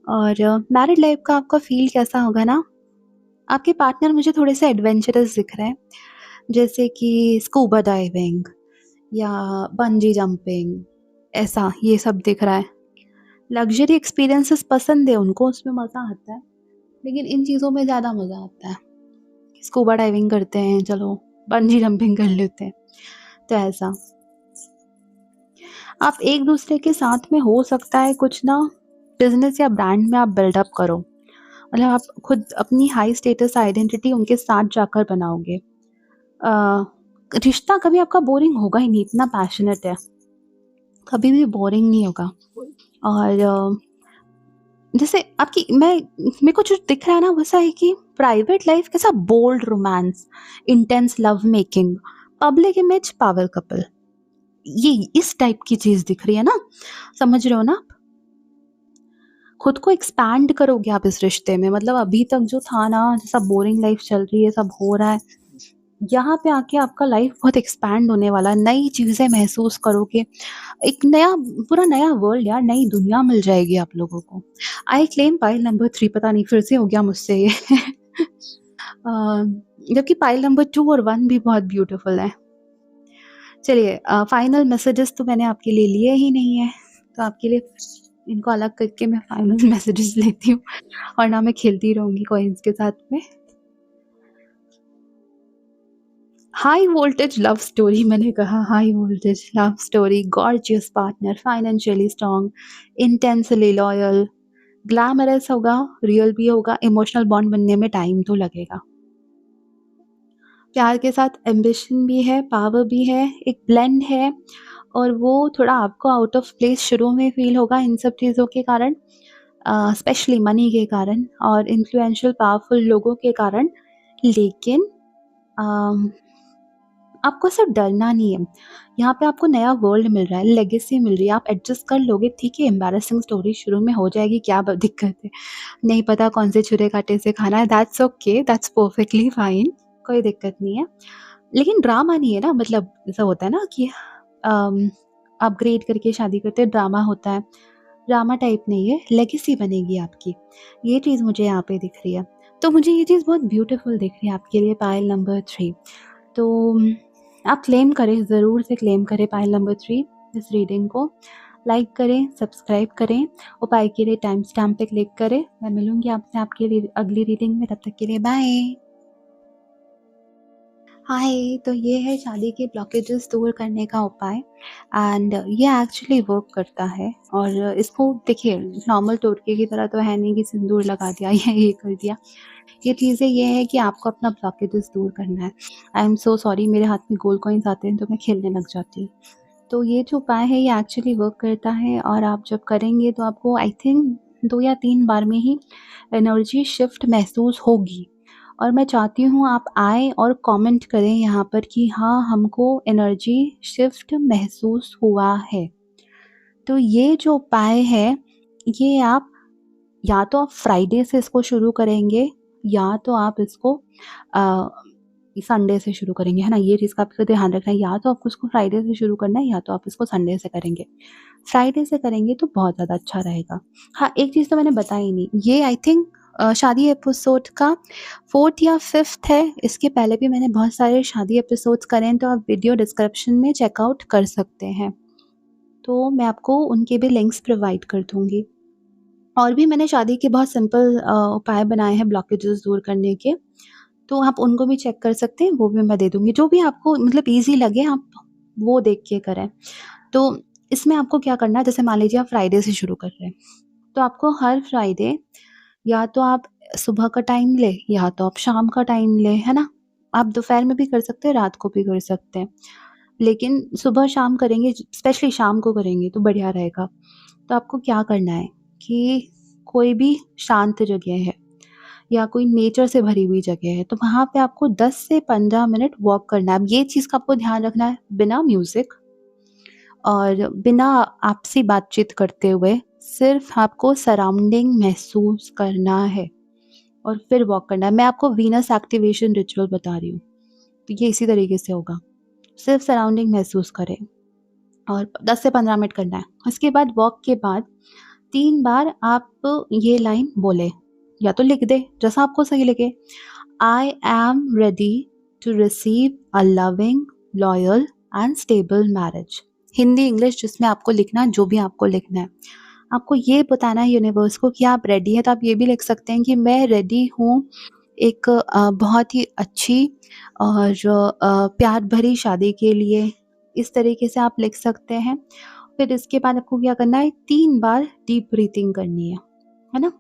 और मैरिड लाइफ़ का आपका फ़ील कैसा होगा ना? आपके पार्टनर मुझे थोड़े-से एडवेंचरस दिख रहे हैं, जैसे कि स्कूबा डाइविंग या बंजी जंपिंग, ऐसा ये सब दिख रहा है। लग्ज़री एक्सपीरियंसेस पसंद है उनको, उसमें मज़ा आता है, लेकिन इन चीज़ों में ज़्यादा मज़ा आता है। स्कूबा डाइविंग करते हैं, चलो बंजी जंपिंग कर लेते हैं, तो ऐसा। आप एक-दूसरे के साथ में हो सकता है कुछ ना बिज़नेस या ब्रांड में आप बिल्डअप करो। मतलब आप खुद अपनी हाई स्टेटस आइडेंटिटी उनके साथ जाकर बनाओगे। अ, रिश्ता कभी आपका बोरिंग होगा ही नहीं, इतना पैशनेट है, कभी भी बोरिंग नहीं होगा। और जैसे आपकी मैं मेरे को जो दिख रहा है ना वैसा है कि प्राइवेट लाइफ कैसा bold romance, intense love making, public image power couple, ये इस टाइप की चीज़ दिख रही है ना, समझ रहे हो ना? खुद को एक्सपैंड करोगे आप इस रिश्ते में, मतलब अभी तक जो था ना जैसा बोरिंग लाइफ चल रही है, सब हो रहा है, यहाँ पे आके आपका लाइफ बहुत एक्सपैंड होने वाला है, नई चीज़ें महसूस करोगे, एक नया पूरा नया वर्ल्ड यार, नई दुनिया मिल जाएगी आप लोगों को। आई क्लेम पाइल नंबर 3, पता नहीं फिर से हो गया मुझसे ये। जबकि पाइल नंबर 2 और 1 भी बहुत ब्यूटीफुल है। चलिए फाइनल मैसेजेस तो मैंने आपके लिए लिए ही नहीं है, तो आपके लिए इनको अलग करके मैं फाइनल मैसेजेस लेती हूँ और ना मैं खेलती रहूँगी कॉइन्स के साथ में। हाई वोल्टेज लव स्टोरी, मैंने कहा high voltage love story, gorgeous partner, financially strong, intensely loyal, glamorous होगा, रियल भी होगा, इमोशनल बॉन्ड बनने में टाइम तो लगेगा। प्यार के साथ एम्बिशन भी है, पावर भी है, एक ब्लेंड है और वो थोड़ा आपको आउट ऑफ प्लेस शुरू में फ़ील होगा इन सब चीज़ों के कारण, स्पेशली मनी के कारण और इन्फ्लुएंशियल पावरफुल लोगों के कारण। लेकिन अम, आपको सिर्फ डरना नहीं है, यहाँ पे आपको नया वर्ल्ड मिल रहा है, लेगेसी मिल रही है, आप एडजस्ट कर लोगे, ठीक है, एम्बैरेसिंग स्टोरी शुरू में हो जाएगी, क्या दिक्कत है, नहीं पता कौन से छुरे कांटे से खाना है, that's okay, that's perfectly fine, कोई दिक्कत नहीं है। लेकिन ड्रामा नहीं है ना, मतलब ऐसा होता है ना कि अपग्रेड करके शादी करते हैं, ड्रामा होता है, ड्रामा टाइप नहीं है, लेगेसी बनेगी आपकी, ये चीज़ मुझे यहाँ पे दिख रही है। तो मुझे ये चीज़ बहुत ब्यूटीफुल दिख रही है आपके लिए, पायल नंबर 3। तो आप क्लेम करें, ज़रूर से क्लेम करें पाइल नंबर 3 इस रीडिंग को। लाइक करें, सब्सक्राइब करें, उपाय के लिए टाइम स्टैम्प पे क्लिक करें। मैं मिलूँगी आपसे आपके लिए अगली रीडिंग में, तब तक के लिए बाय। हाय, तो ये है शादी के ब्लॉकेजेस दूर करने का उपाय एंड ये एक्चुअली वर्क करता है और इसको देखिए नॉर्मल टोटके की तरह तो है नहीं कि सिंदूर लगा दिया या ये कर दिया। ये चीज़ें ये है कि आपको अपना ब्लॉकेजेस दूर करना है। आई एम सो सॉरी, मेरे हाथ में गोल्ड कॉइन्स आते हैं तो मैं खेलने लग जाती हूँ। तो ये जो उपाय है ये एक्चुअली वर्क करता है और आप जब करेंगे तो आपको आई थिंक 2 या 3 बार में ही एनर्जी शिफ्ट महसूस होगी और मैं चाहती हूँ आप आएँ और कमेंट करें यहाँ पर कि हाँ, हमको एनर्जी शिफ्ट महसूस हुआ है। तो ये जो उपाय है, ये आप या तो आप फ्राइडे से इसको शुरू करेंगे या तो आप इसको अ, संडे से शुरू करेंगे, है ना? ये चीज़ का आपको ध्यान रखना है, या तो आपको इसको फ्राइडे से शुरू करना है या तो आप इसको संडे से करेंगे। फ्राइडे से करेंगे तो बहुत ज़्यादा अच्छा रहेगा। हाँ, एक चीज़ तो मैंने बताई नहीं, ये आई थिंक शादी एपिसोड का 4th या 5th है, इसके पहले भी मैंने बहुत सारे शादी एपिसोड्स करे हैं, तो आप वीडियो डिस्क्रिप्शन में चेकआउट कर सकते हैं। तो मैं आपको उनके भी लिंक्स प्रोवाइड कर दूँगी। और भी मैंने शादी के बहुत सिंपल उपाय बनाए हैं ब्लॉकेजेस दूर करने के, तो आप उनको भी चेक कर सकते हैं, वो भी मैं दे दूँगी। जो भी आपको मतलब ईज़ी लगे आप वो देख के करें। तो इसमें आपको क्या करना है, जैसे मान लीजिए आप फ्राइडे से शुरू कर रहे हैं, तो आपको हर फ्राइडे या तो आप सुबह का टाइम लें या तो आप शाम का टाइम लें, है ना? आप दोपहर में भी कर सकते हैं, रात को भी कर सकते हैं। लेकिन सुबह शाम करेंगे, स्पेशली शाम को करेंगे तो बढ़िया रहेगा। तो आपको क्या करना है कि कोई भी शांत जगह है या कोई नेचर से भरी हुई जगह है, तो वहाँ पे आपको 10 से 15 मिनट वॉक करना है। अब ये चीज़ का आपको ध्यान रखना है, बिना म्यूज़िक और बिना आपसी बातचीत करते हुए, सिर्फ़ आपको सराउंडिंग महसूस करना है और फिर वॉक करना है। मैं आपको वीनस एक्टिवेशन रिचुअल बता रही हूँ, तो ये इसी तरीके से होगा। सिर्फ़ सराउंडिंग महसूस करें और 10 से 15 मिनट करना है। उसके बाद वॉक के बाद 3 बार आप ये लाइन बोलें या तो लिख दें, जैसा आपको सही लगे। I am ready to receive a loving, loyal and stable marriage. Hindi, English जिसमें आपको लिखना है, जो भी आपको लिखना है। आपको ये बताना है यूनिवर्स को कि आप रेडी हैं, तो आप ये भी लिख सकते हैं कि मैं रेडी हूँ एक बहुत ही अच्छी और प्यार भरी शादी के लिए। इस तरीके से आप लिख सकते हैं। फिर इसके बाद आपको क्या करना है, 3 बार डीप ब्रीथिंग करनी है ना?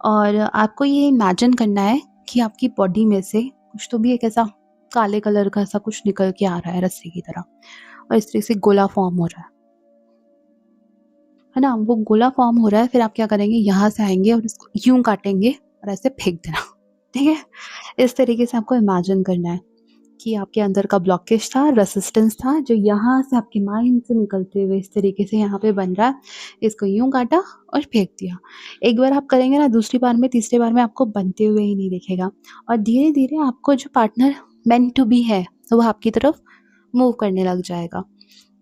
और आपको ये इमेजिन करना है कि आपकी बॉडी में से कुछ तो भी एक ऐसा काले कलर का ऐसा कुछ निकल के आ रहा है रस्सी की तरह, और इस तरह से गोला फॉर्म हो रहा है ना? वो गोला फॉर्म हो रहा है, फिर आप क्या करेंगे, यहाँ से आएँगे और इसको यूँ काटेंगे और ऐसे फेंक देना, ठीक है? इस तरीके से आपको इमेजिन करना है कि आपके अंदर का ब्लॉकेज था, रेसिस्टेंस था, जो यहाँ से आपके माइंड से निकलते हुए इस तरीके से यहाँ पे बन रहा है, इसको यूँ काटा और फेंक दिया। एक बार आप करेंगे ना, दूसरी बार में, तीसरी बार में आपको बनते हुए ही नहीं दिखेगा, और धीरे-धीरे आपको जो पार्टनर मेंट टू बी है, वो आपकी तरफ मूव करने लग जाएगा।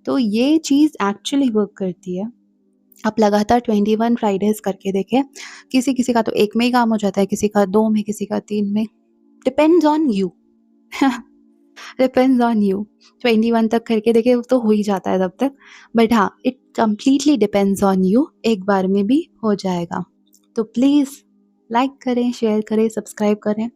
तो ये चीज़ एक्चुअली वर्क करती है। आप लगातार 21 फ्राइडेज़ करके देखें। किसी-किसी का तो 1 में ही काम हो जाता है, किसी का 2 में, किसी का 3 में। Depends on you. Depends on you. 21 तक करके देखिए, वो तो हो ही जाता है तब तक। बट हाँ, it completely depends on you, एक बार में भी हो जाएगा। तो प्लीज़ लाइक करें, शेयर करें, सब्सक्राइब करें।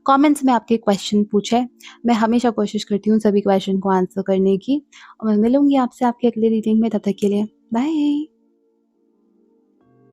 कमेंट्स में आपके क्वेश्चन पूछें। मैं हमेशा कोशिश करती हूँ सभी क्वेश्चन को आंसर करने की, और मैं मिलूँगी आपसे आपकी अगली रीडिंग में। तब तक के लिए बाय।